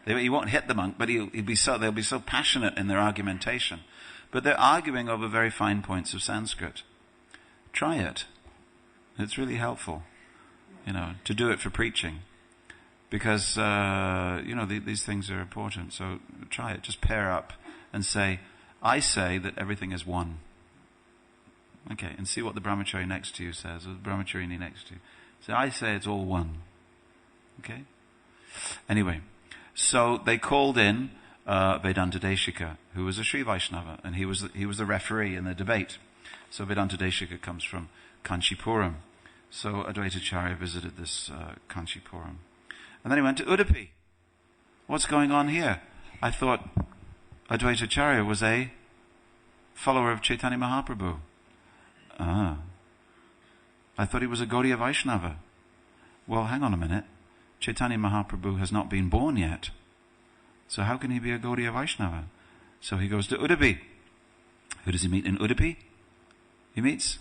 A: He won't hit the monk, but they'll be so passionate in their argumentation. But they're arguing over very fine points of Sanskrit. Try it. It's really helpful, to do it for preaching, because these things are important. So try it. Just pair up and say, I say that everything is one. Okay, and see what the brahmachari next to you says, or the brahmacharini next to you. So I say it's all one. Okay? Anyway, so they called in Vedanta Deshika, who was a Sri Vaishnava, and he was the referee in the debate. So Vedanta Deshika comes from Kanchipuram. So Advaita Acharya visited this Kanchipuram. And then he went to Udupi. What's going on here? I thought Advaita Acharya was a follower of Chaitanya Mahaprabhu. I thought he was a Gaudiya Vaishnava. Well, hang on a minute. Chaitanya Mahaprabhu has not been born yet. So how can he be a Gaudiya Vaishnava? So he goes to Udupi. Who does he meet in Udupi? He meets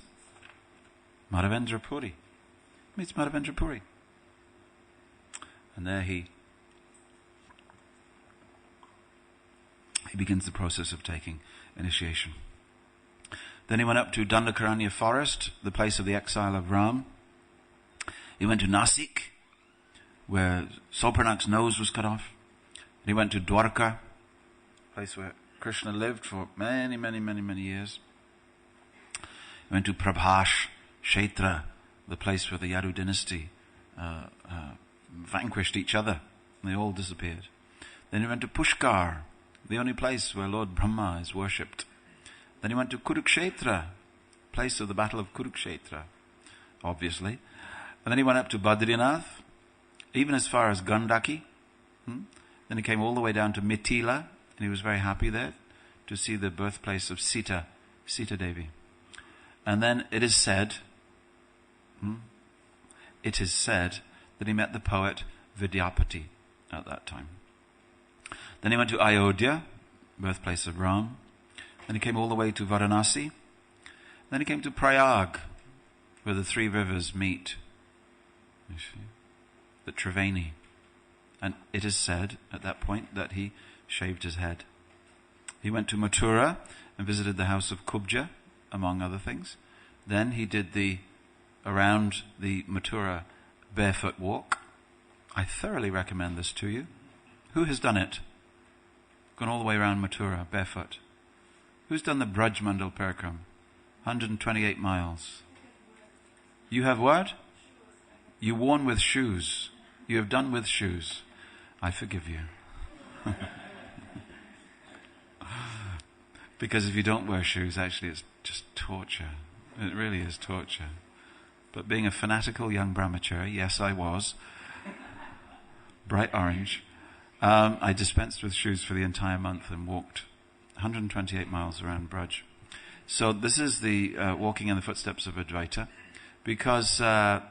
A: Madhavendra Puri. Meets Madhavendra Puri. And there he begins the process of taking initiation. Then he went up to Dandakaranya forest, the place of the exile of Ram. He went to Nasik, where Sopranak's nose was cut off. And he went to Dwarka, a place where Krishna lived for many, many, many, many years. He went to Prabhash Kshetra, the place where the Yadu dynasty vanquished each other. And they all disappeared. Then he went to Pushkar, the only place where Lord Brahma is worshipped. Then he went to Kurukshetra, place of the battle of Kurukshetra, obviously. And then he went up to Badrinath, even as far as Gandaki. Then he came all the way down to Mithila, and he was very happy there to see the birthplace of Sita Devi. And then it is said that he met the poet Vidyapati at that time. Then he went to Ayodhya, birthplace of Ram. Then he came all the way to Varanasi. Then he came to Prayag, where the three rivers meet. You see? The Triveni. And it is said at that point that he shaved his head. He went to Mathura and visited the house of Kubja, among other things. Then he did around the Mathura barefoot walk. I thoroughly recommend this to you. Who has done it? Gone all the way around Mathura barefoot. Who's done the Braj Mandal Parikram? 128 miles. You have what? You worn with shoes. You have done with shoes. I forgive you. Because if you don't wear shoes, actually it's just torture. It really is torture. But being a fanatical young brahmachari, yes I was, bright orange, I dispensed with shoes for the entire month and walked 128 miles around Braj. So this is the walking in the footsteps of Advaita, because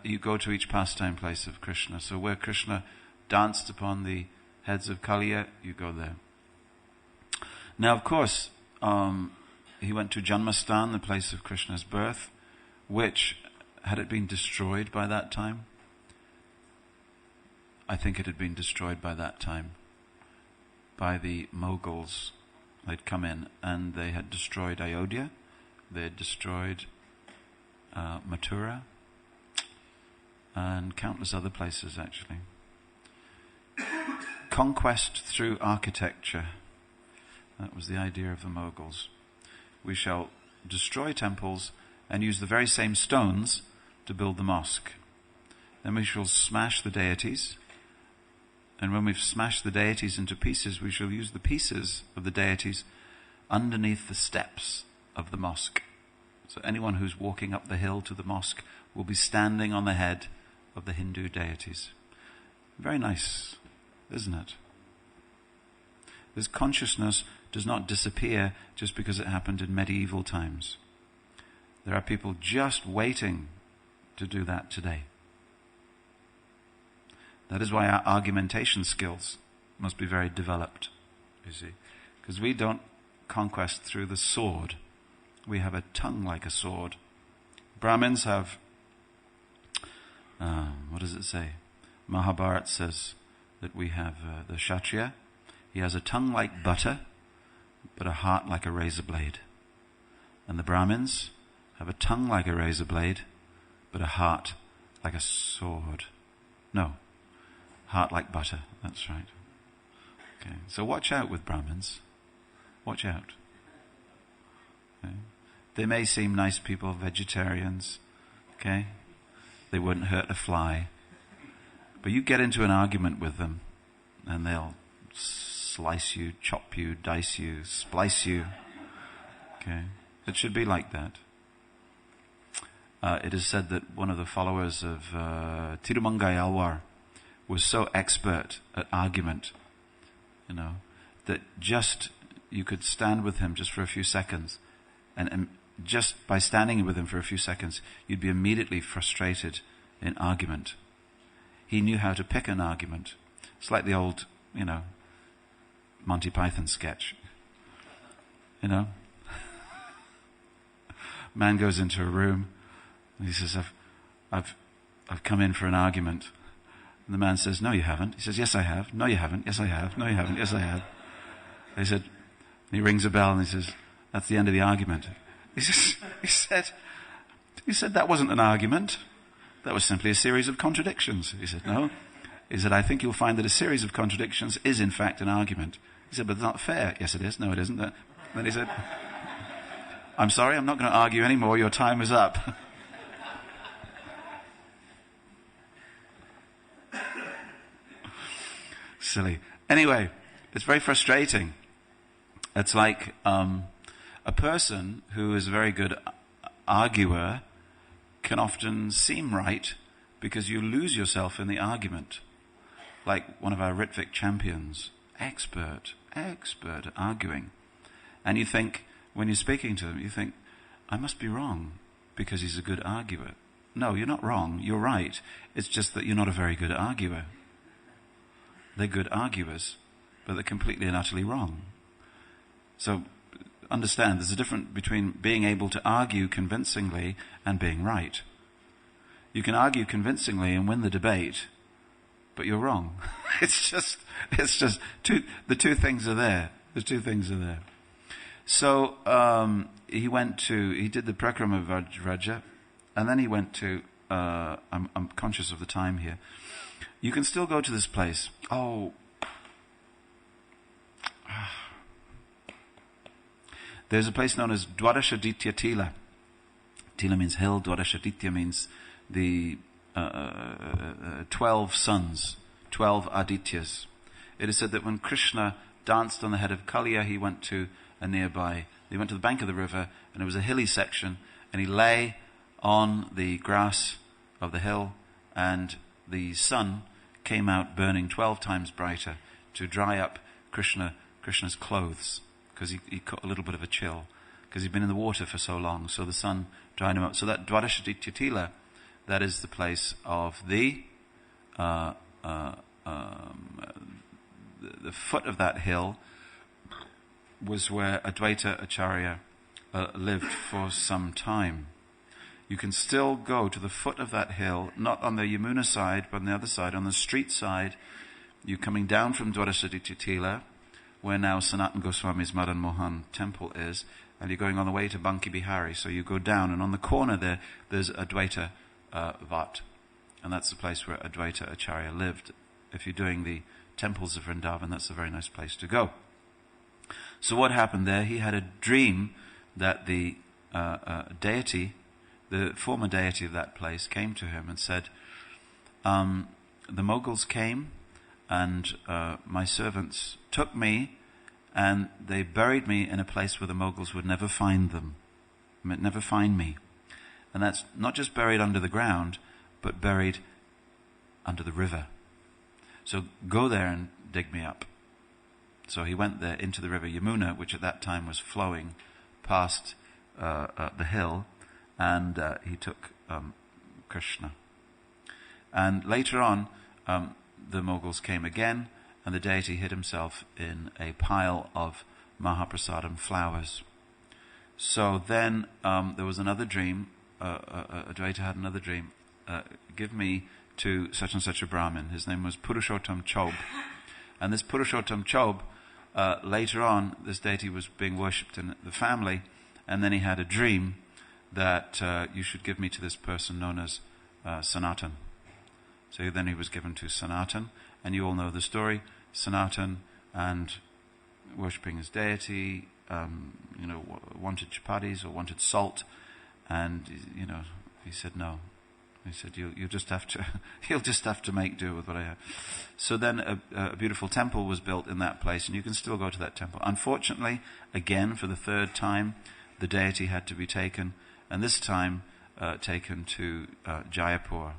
A: you go to each pastime place of Krishna. So where Krishna danced upon the heads of Kaliya, you go there. Now of course, he went to Janmastan, the place of Krishna's birth, which, had it been destroyed by that time? I think it had been destroyed by that time by the Mughals. They'd come in and they had destroyed Ayodhya, they had destroyed Mathura, and countless other places actually. Conquest through architecture. That was the idea of the Mughals. We shall destroy temples and use the very same stones to build the mosque. Then we shall smash the deities. And when we've smashed the deities into pieces, we shall use the pieces of the deities underneath the steps of the mosque. So anyone who's walking up the hill to the mosque will be standing on the head of the Hindu deities. Very nice, isn't it? This consciousness does not disappear just because it happened in medieval times. There are people just waiting to do that today. That is why our argumentation skills must be very developed, you see. Because we don't conquest through the sword. We have a tongue like a sword. Brahmins have, what does it say? Mahabharata says that we have the Kshatriya. He has a tongue like butter, but a heart like a razor blade. And the Brahmins have a tongue like a razor blade, but a heart like a sword. No, heart like butter, that's right. Okay, so watch out with Brahmins. Watch out. Okay. They may seem nice people, vegetarians, okay? They wouldn't hurt a fly. But you get into an argument with them, and they'll slice you, chop you, dice you, splice you. Okay? It should be like that. It is said that one of the followers of Tirumangai Alwar was so expert at argument, that just you could stand with him just for a few seconds, and just by standing with him for a few seconds, you'd be immediately frustrated in argument. He knew how to pick an argument. It's like the old, Monty Python sketch. Man goes into a room and he says, I've come in for an argument. And the man says, no you haven't. He says, yes I have. No you haven't. Yes I have. No you haven't. Yes I have. He rings a bell and he says, that's the end of the argument. He said that wasn't an argument. That was simply a series of contradictions. He said, no. He said, I think you'll find that a series of contradictions is in fact an argument. He said, but it's not fair. Yes it is. No it isn't. Then he said, I'm sorry, I'm not going to argue anymore. Your time is up. Silly. Anyway, it's very frustrating. It's like a person who is a very good arguer can often seem right because you lose yourself in the argument. Like one of our Ritvik champions, expert at arguing. And you think, when you're speaking to him, you think, I must be wrong because he's a good arguer. No, you're not wrong. You're right. It's just that you're not a very good arguer. They're good arguers. but they're completely and utterly wrong. So understand, there's a difference between being able to argue convincingly and being right. You can argue convincingly and win the debate, but you're wrong. It's just the two things are there. The two things are there. So he did the Prakrama Vraja, and then he went to, I'm conscious of the time here. You can still go to this place. There's a place known as Dwadashaditya Tila. Tila means hill, Dwadashaditya means the 12 sons, 12 Adityas. It is said that when Krishna danced on the head of Kaliya, he went to the bank of the river, and it was a hilly section, and he lay on the grass of the hill, and the sun came out burning 12 times brighter to dry up Krishna's clothes, because he caught a little bit of a chill, because he'd been in the water for so long, so the sun dried him up. So that Dwadashaditya Tila, that is the place of the foot of that hill was where Advaita Acharya lived for some time. You can still go to the foot of that hill, not on the Yamuna side, but on the other side, on the street side. You're coming down from Dwadashaditya Tila, where now Sanatana Goswami's Madan Mohan temple is, and you're going on the way to Banki Bihari. So you go down, and on the corner there's Advaita Vat, and that's the place where Advaita Acharya lived. If you're doing the temples of Vrindavan, that's a very nice place to go. So what happened there? He had a dream that the deity, the former deity of that place, came to him and said, the Mughals came and my servants took me and they buried me in a place where the Mughals would never find me. And that's not just buried under the ground, but buried under the river. So go there and dig me up. So he went there into the river Yamuna, which at that time was flowing past the hill, and he took Krishna. And later on, the Mughals came again, and the deity hid himself in a pile of Mahaprasadam flowers. So then there was another dream. Advaita had another dream. Give me to such and such a Brahmin. His name was Purushottam Chob. And this Purushottam Chob, later on, this deity was being worshipped in the family, and then he had a dream that you should give me to this person known as Sanatan. So then he was given to Sanatan, and you all know the story. Sanatan, and worshipping his deity, wanted chapatis or wanted salt, and he said no. He said you'll just have to make do with what I have. So then a beautiful temple was built in that place, and you can still go to that temple. Unfortunately, again for the third time, the deity had to be taken, and this time taken to Jaipur,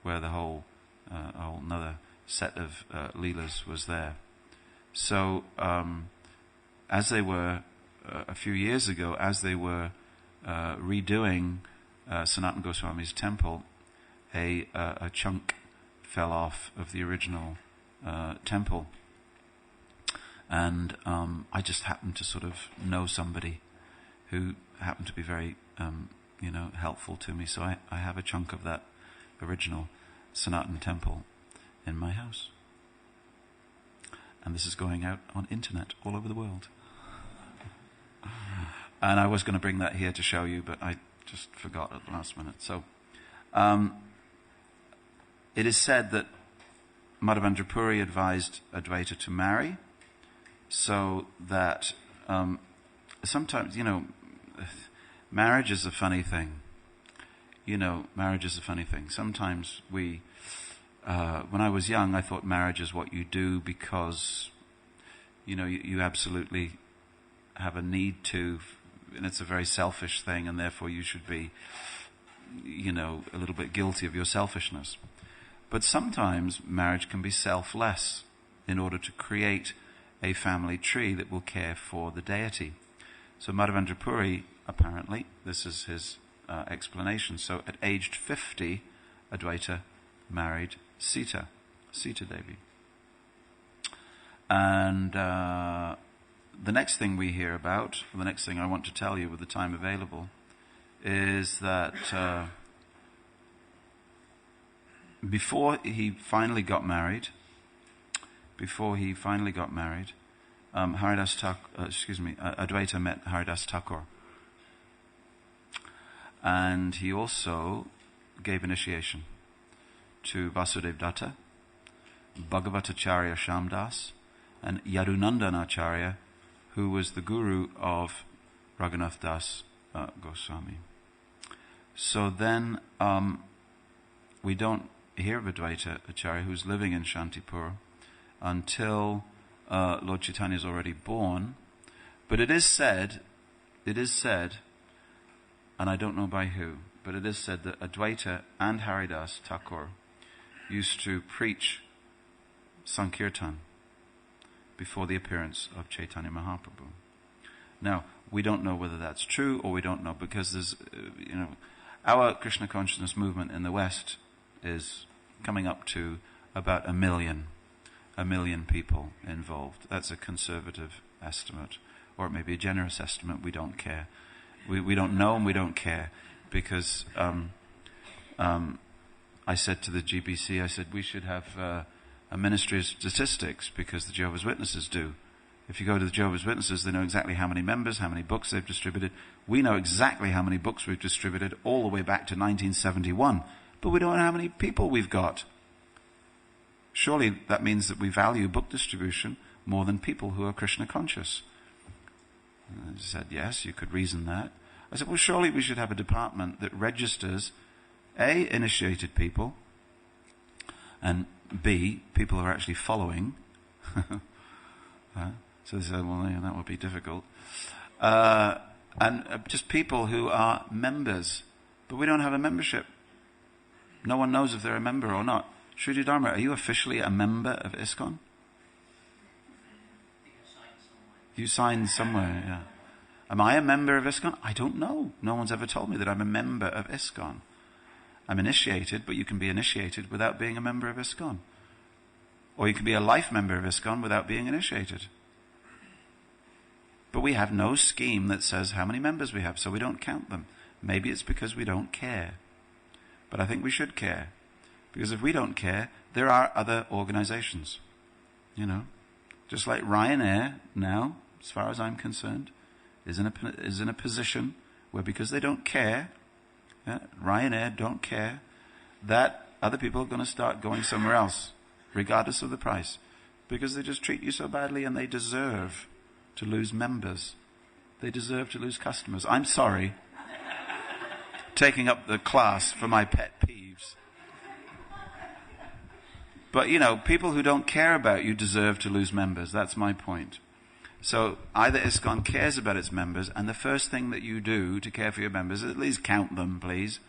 A: where the whole another set of leelas was there. So as they were a few years ago, as they were redoing Sanatana Goswami's temple, a chunk fell off of the original temple, and I just happened to sort of know somebody who happened to be very helpful to me, so I have a chunk of that original Sanatana temple in my house, and this is going out on internet all over the world. And I was going to bring that here to show you, but I just forgot at the last minute. So it is said that Madhavendra Puri advised Advaita to marry, so that sometimes, marriage is a funny thing. Marriage is a funny thing. Sometimes when I was young, I thought marriage is what you do because, you absolutely have a need to, and it's a very selfish thing, and therefore you should be, a little bit guilty of your selfishness. But sometimes marriage can be selfless in order to create a family tree that will care for the deity. So Madhavendra Puri, apparently, this is his explanation. So at aged 50, Advaita married Sita Devi. And the next thing we hear about, the next thing I want to tell you with the time available, is that before he finally got married, Advaita met Haridas Thakur. And he also gave initiation to Vasudev Datta, Bhagavatacharya Shamdas, and Yadunandanacharya, who was the guru of Raghunath Das Goswami. So then we don't hear of Advaita Acharya, who's living in Shantipur, until Lord Chaitanya is already born. But it is said, and I don't know by who, but it is said that Advaita and Haridas Thakur used to preach Sankirtan before the appearance of Chaitanya Mahaprabhu. Now, we don't know whether that's true, or we don't know, because there's, our Krishna consciousness movement in the West is coming up to about a million people involved. That's a conservative estimate, or it may be a generous estimate. We don't care. We don't know, and we don't care, because I said to the GBC, I said we should have a ministry of statistics, because the Jehovah's Witnesses do. If you go to the Jehovah's Witnesses, they know exactly how many members, how many books they've distributed. We know exactly how many books we've distributed all the way back to 1971, but we don't know how many people we've got. Surely that means that we value book distribution more than people who are Krishna conscious. And I said, yes, you could reason that. I said, well, surely we should have a department that registers A, initiated people, and B, people who are actually following. So they said, well, yeah, that would be difficult. And just people who are members. But we don't have a membership. No one knows if they're a member or not. Shriji Dharma, are you officially a member of ISKCON? You signed somewhere, yeah. Am I a member of ISKCON? I don't know. No one's ever told me that I'm a member of ISKCON. I'm initiated, but you can be initiated without being a member of ISKCON. Or you can be a life member of ISKCON without being initiated. But we have no scheme that says how many members we have, so we don't count them. Maybe it's because we don't care. But I think we should care. Because if we don't care, there are other organizations. Just like Ryanair now, as far as I'm concerned, is in a position where, because they don't care, Ryanair don't care, that other people are going to start going somewhere else, regardless of the price, because they just treat you so badly, and they deserve to lose members. They deserve to lose customers. I'm sorry, taking up the class for my pet peeves. But, people who don't care about you deserve to lose members. That's my point. So either ISKCON cares about its members, and the first thing that you do to care for your members is at least count them, please.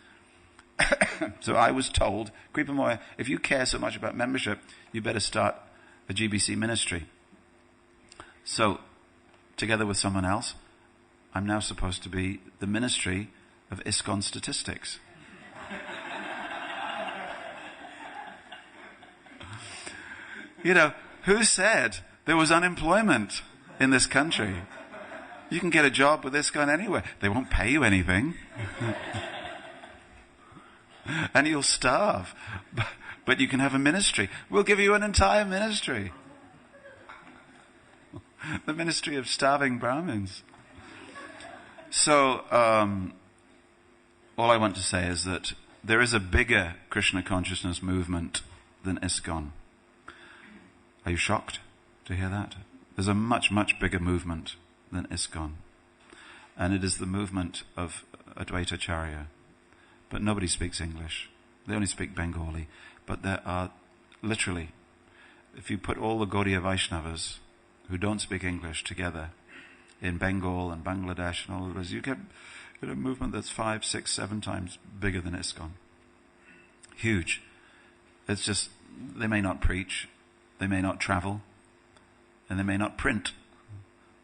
A: So I was told, Kripamoya, if you care so much about membership, you better start a GBC ministry. So, together with someone else, I'm now supposed to be the ministry of ISKCON statistics. Who said there was unemployment in this country? You can get a job with ISKCON anywhere. They won't pay you anything. And you'll starve. But you can have a ministry. We'll give you an entire ministry. The ministry of starving Brahmins. So, all I want to say is that there is a bigger Krishna consciousness movement than ISKCON. Are you shocked to hear that? There's a much, much bigger movement than ISKCON. And it is the movement of Advaita Acharya. But nobody speaks English. They only speak Bengali. But there are literally, if you put all the Gaudiya Vaishnavas who don't speak English together in Bengal and Bangladesh and all of those, you get a movement that's 5, 6, 7 times bigger than ISKCON. Huge. It's just, they may not preach, they may not travel, and they may not print,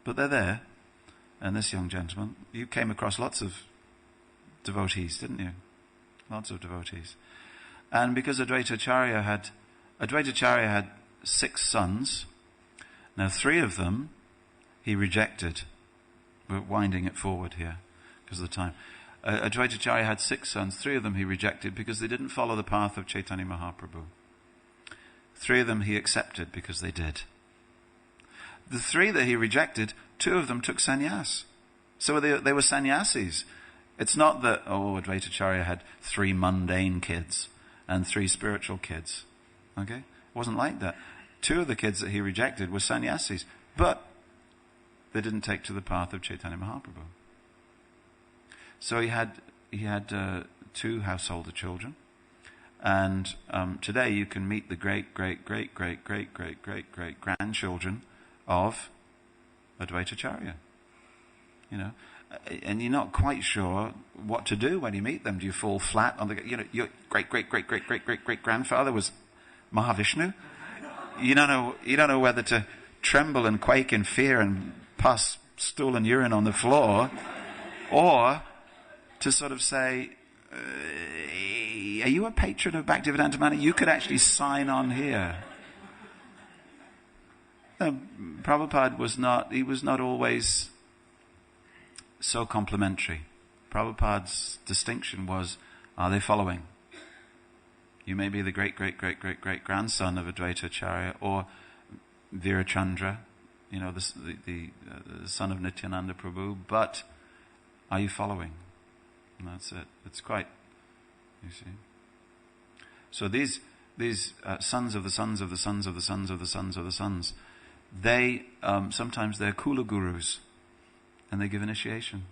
A: but they're there. And this young gentleman, you came across lots of devotees, didn't you? Lots of devotees. And because Advaita Acharya had 6 sons, Now 3 of them he rejected. We're winding it forward here because of the time. Advaita Acharya had 6 sons. 3 of them he rejected because they didn't follow the path of Chaitanya Mahaprabhu. 3 of them he accepted because they did. The 3 that he rejected, 2 of them took sannyas. So they were sannyasis. It's not that, Advaita Acharya had 3 mundane kids and 3 spiritual kids. Okay? It wasn't like that. 2 of the kids that he rejected were sannyasis. But they didn't take to the path of Chaitanya Mahaprabhu. So he had 2 householder children. And today you can meet the great-great-great-great-great-great-great-great-grandchildren of Advaita Acharya. You know, and you're not quite sure what to do when you meet them. Do you fall flat on your great-great-great-great-great-great-great-grandfather was Mahavishnu? You don't know whether to tremble and quake in fear and pass stool and urine on the floor, or to sort of say, are you a patron of Bhaktivedanta Manor? You could actually sign on here. Prabhupada was not always so complimentary. Prabhupada's distinction was, are they following? You may be the great-great-great-great-great-grandson of Advaita Acharya, or Virachandra, the son of Nityananda Prabhu, but are you following? And that's it. It's quite, you see. So these sons of the sons of the sons of the sons of the sons of the sons, they sometimes they're Kula gurus, and they give initiation.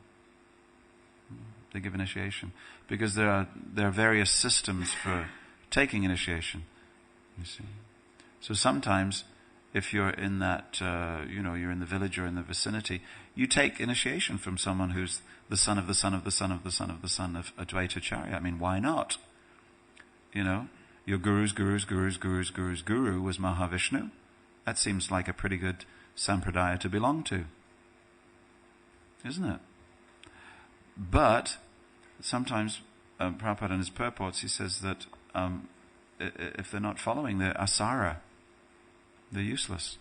A: They give initiation because there are various systems for taking initiation. You see. So sometimes, if you're in that, you're in the village or in the vicinity, you take initiation from someone who's the son of the son of the son of the son of the son of Advaita Acharya. I mean, why not? Your guru's guru was Mahavishnu. That seems like a pretty good sampradaya to belong to, isn't it? But sometimes Prabhupada in his purports, he says that if they're not following, they're asara. They're useless.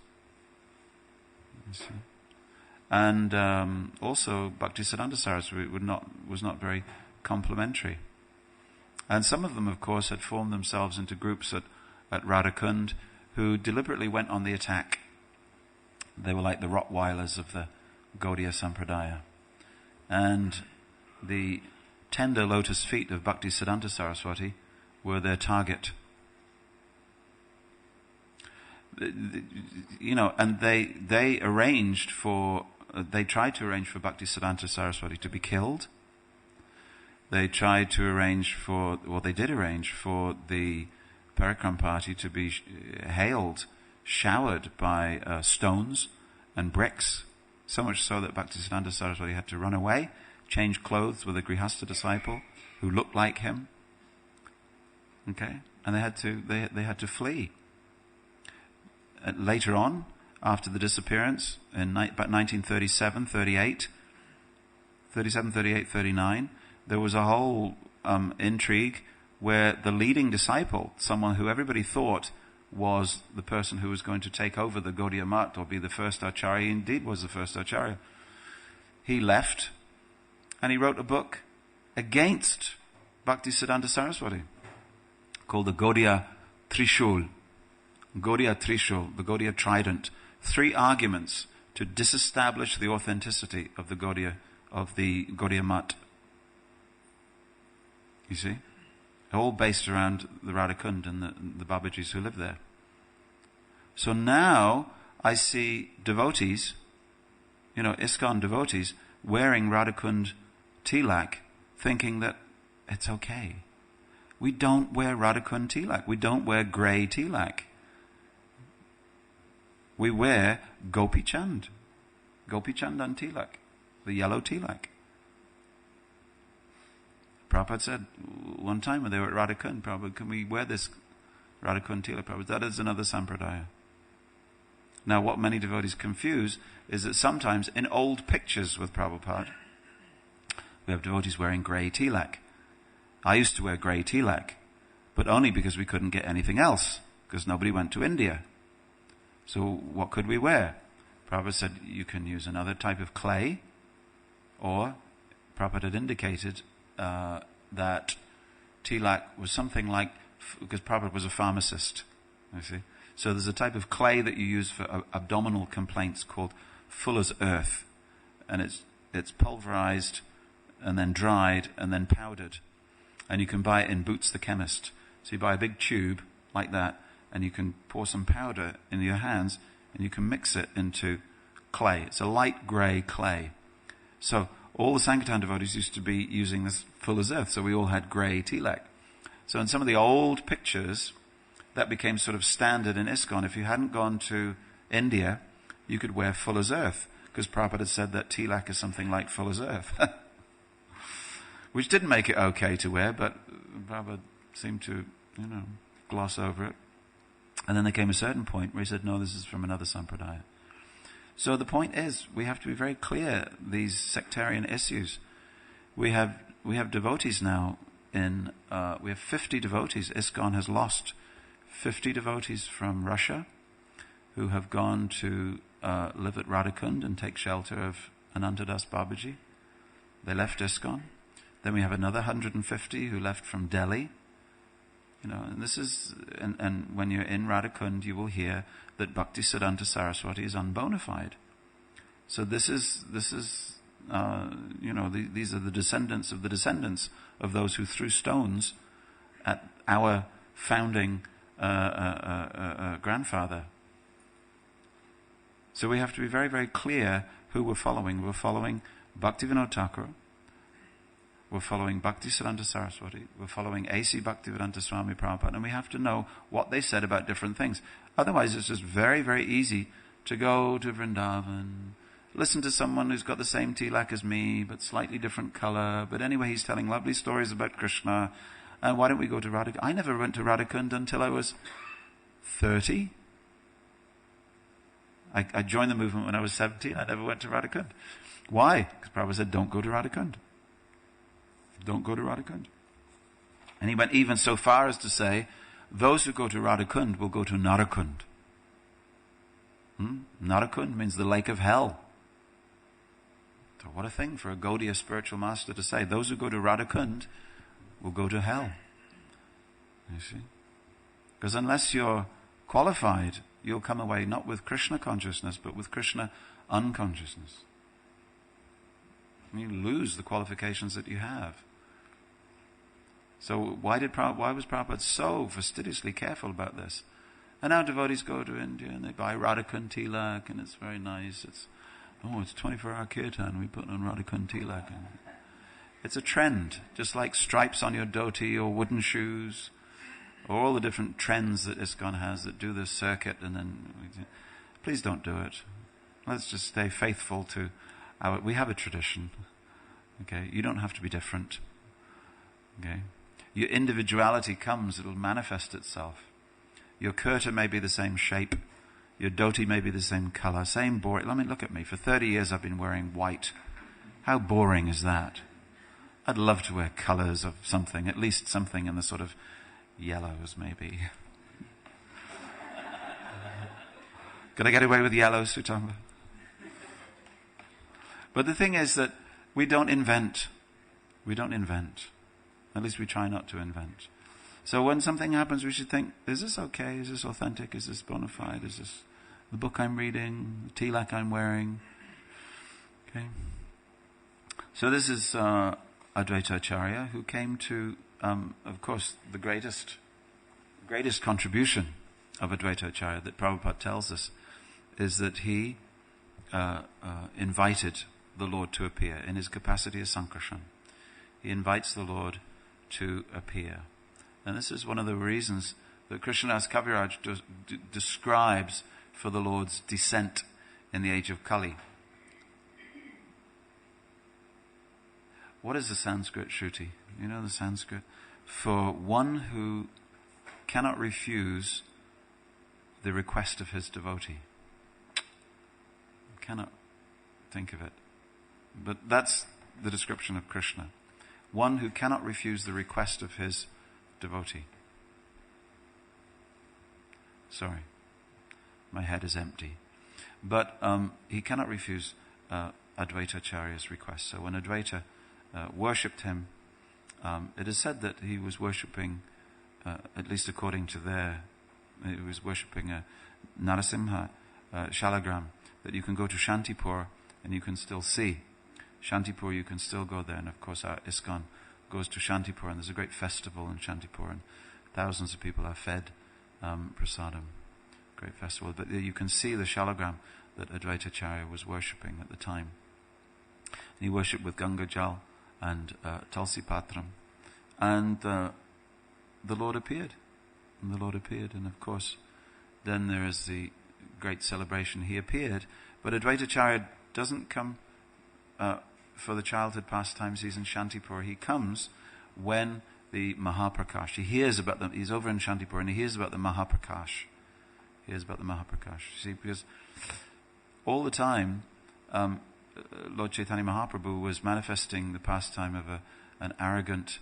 A: You see. And also Bhaktisiddhanta Saraswati was not very complimentary. And some of them, of course, had formed themselves into groups at Radhakund who deliberately went on the attack. They were like the Rottweilers of the Gaudiya Sampradaya. And the tender lotus feet of Bhaktisiddhanta Saraswati were their target. And they arranged for, they tried to arrange for Bhaktisiddhanta Saraswati to be killed. They tried to arrange for, they did arrange for the Parikram party to be showered by stones and bricks, so much so that Bhaktisiddhanta Saraswati had to run away, change clothes with a Grihastha disciple who looked like him. Okay, and they had to flee. Later on, after the disappearance, in about 1937, 38, 39, there was a whole intrigue where the leading disciple, someone who everybody thought was the person who was going to take over the Gaudiya Mat or be the first Acharya, he indeed was the first Acharya, he left and he wrote a book against Bhaktisiddhanta Saraswati called the Gaudiya Trishul. Gaudiya Trishul, the Gaudiya Trident. 3 arguments to disestablish the authenticity of the Gaudiya Mat. You see? All based around the Radhakund and the Babajis who live there. So now I see devotees, ISKCON devotees, wearing Radhakund tilak, thinking that it's okay. We don't wear Radhakund tilak. We don't wear grey tilak. We wear Gopi Chand on tilak, the yellow tilak. Prabhupada said one time when they were at Radhakund, Prabhupada, can we wear this Radhakund tilak? Prabhupada, that is another sampradaya. Now what many devotees confuse is that sometimes in old pictures with Prabhupada, we have devotees wearing grey tilak. I used to wear grey tilak, but only because we couldn't get anything else, because nobody went to India. So what could we wear? Prabhupada said you can use another type of clay, or Prabhupada had indicated that tilak was something like, because Prabhupada was a pharmacist, you see. So there's a type of clay that you use for abdominal complaints called fuller's earth, and it's pulverized and then dried and then powdered, and you can buy it in Boots the chemist. So you buy a big tube like that, and you can pour some powder in your hands, and you can mix it into clay. It's a light grey clay. So all the Sankirtan devotees used to be using this fuller's earth, so we all had grey tilak. So in some of the old pictures, that became sort of standard in ISKCON. If you hadn't gone to India, you could wear fuller's earth, because Prabhupada had said that tilak is something like fuller's earth. Which didn't make it okay to wear, but Prabhupada seemed to, gloss over it. And then there came a certain point where he said, no, this is from another sampradaya. So the point is, we have to be very clear, these sectarian issues. We have devotees now we have 50 devotees. ISKCON has lost 50 devotees from Russia who have gone to live at Radhakund and take shelter of Anantadas Babaji. They left ISKCON. Then we have another 150 who left from Delhi. And this is, and when you're in Radhakund, you will hear that Bhaktisiddhanta Saraswati is unbonafide. So these are the descendants of those who threw stones at our founding grandfather. So we have to be very, very clear who we're following. We're following Bhaktivinoda Thakur. We're following Bhaktisiddhanta Saraswati. We're following A.C. Bhaktivedanta Swami Prabhupada. And we have to know what they said about different things. Otherwise, it's just very, very easy to go to Vrindavan, listen to someone who's got the same tilak as me, but slightly different color. But anyway, he's telling lovely stories about Krishna. And why don't we go to Radhakund? I never went to Radhakund until I was 30. I joined the movement when I was 17. I never went to Radhakund. Why? Because Prabhupada said, don't go to Radhakund. Don't go to Radhakund. And he went even so far as to say, those who go to Radhakund will go to Narakund. Narakund means the lake of hell. So what a thing for a Gaudiya spiritual master to say. Those who go to Radhakund will go to hell. You see? Because unless you're qualified, you'll come away not with Krishna consciousness, but with Krishna unconsciousness. You lose the qualifications that you have. So why was Prabhupada so fastidiously careful about this? And now devotees go to India and they buy Radhakund tilak, and it's very nice. It's 24-hour kirtan. We put on Radhakund tilak. And it's a trend, just like stripes on your dhoti or wooden shoes, or all the different trends that ISKCON has that do this circuit. And then, please don't do it. Let's just stay faithful to we have a tradition. Okay, you don't have to be different. Okay, your individuality comes; it'll manifest itself. Your kurta may be the same shape, your dhoti may be the same color, same boring. Look at me. For 30 years, I've been wearing white. How boring is that? I'd love to wear colors of something, at least something in the sort of yellows, maybe. Could I get away with yellow, Sutamba? But the thing is that we don't invent. We don't invent. At least we try not to invent. So when something happens, we should think, is this okay? Is this authentic? Is this bona fide? Is this the book I'm reading? The tilak I'm wearing? Okay. So this is Advaita Acharya, who came to, of course, the greatest contribution of Advaita Acharya that Prabhupada tells us is that he invited the Lord to appear in his capacity as Sankarshan. He invites the Lord to appear. And this is one of the reasons that Krishnadas Kaviraj describes for the Lord's descent in the age of Kali. What is the Sanskrit, Shruti? You know the Sanskrit? For one who cannot refuse the request of his devotee. Cannot think of it. But that's the description of Krishna. One who cannot refuse the request of his devotee. Sorry. my head is empty. But he cannot refuse Advaita Acharya's request. So when Advaita worshipped him, it is said that he was worshipping, at least according to he was worshipping a Narasimha Shalagram, that you can go to Shantipur and you can still see. Shantipur, you can still go there, and of course our ISKCON goes to Shantipur, and there's a great festival in Shantipur, and thousands of people are fed prasadam. Great festival. But you can see the Shalagram that Advaita Acharya was worshipping at the time. And he worshipped with Ganga Jal and Tulsi Patram. And the Lord appeared. And the Lord appeared, and of course, then there is the great celebration. He appeared, but Advaita Acharya doesn't come for the childhood pastimes. He's in Shantipur. He comes when the Mahaprakash, he hears about them. He's over in Shantipur and he hears about the Mahaprakash. He hears about the Mahaprakash. See, because all the time, Lord Chaitanya Mahaprabhu was manifesting the pastime of an arrogant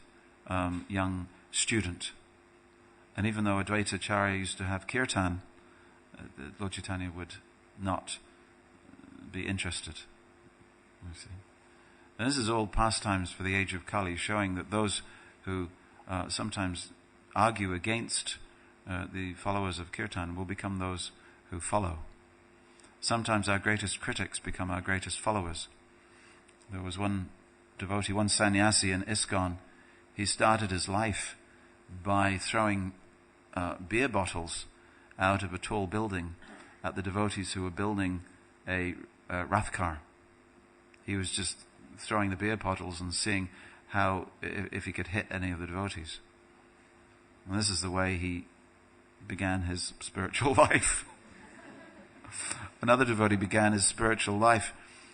A: young student. And even though Advaita Acharya used to have kirtan, Lord Chaitanya would not be interested. You see. And this is all pastimes for the age of Kali, showing that those who sometimes argue against the followers of kirtan will become those who follow. Sometimes our greatest critics become our greatest followers. There was one devotee, one sannyasi in ISKCON. He started his life by throwing beer bottles out of a tall building at the devotees who were building a Rath car. He was just throwing the beer bottles and seeing how, if he could hit any of the devotees. And this is the way he began his spiritual life. Another devotee began his spiritual life.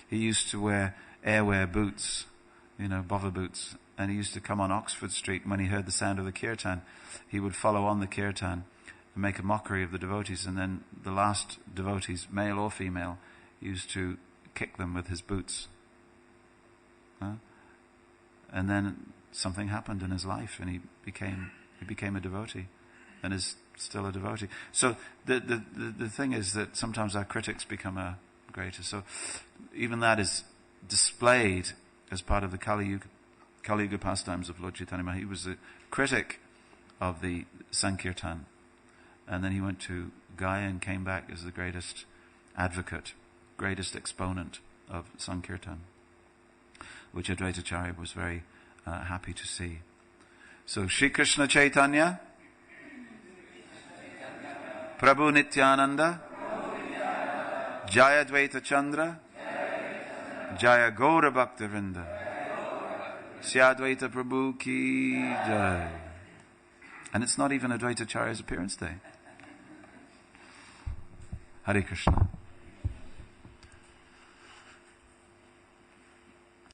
A: He used to wear airwear boots, bother boots, and he used to come on Oxford Street, and when he heard the sound of the kirtan, he would follow on the kirtan and make a mockery of the devotees, and then the last devotees, male or female, used to kick them with his boots. And then something happened in his life, and he became a devotee, and is still a devotee. So the thing is that sometimes our critics become our greatest. So even that is displayed as part of the Kali Yuga pastimes of Lord Chaitanya Mahaprabhu. He was a critic of the Sankirtan, and then he went to Gaya and came back as the greatest advocate, greatest exponent of Sankirtan, which Advaita Acharya was very happy to see. So Shri Krishna Chaitanya, Prabhu Nityananda, Jaya Advaita Chandra, Jaya Gaura Bhaktivinoda, Syadvaita Prabhu ki Jai. And it's not even Advaita Acharya's appearance day. Hare Krishna.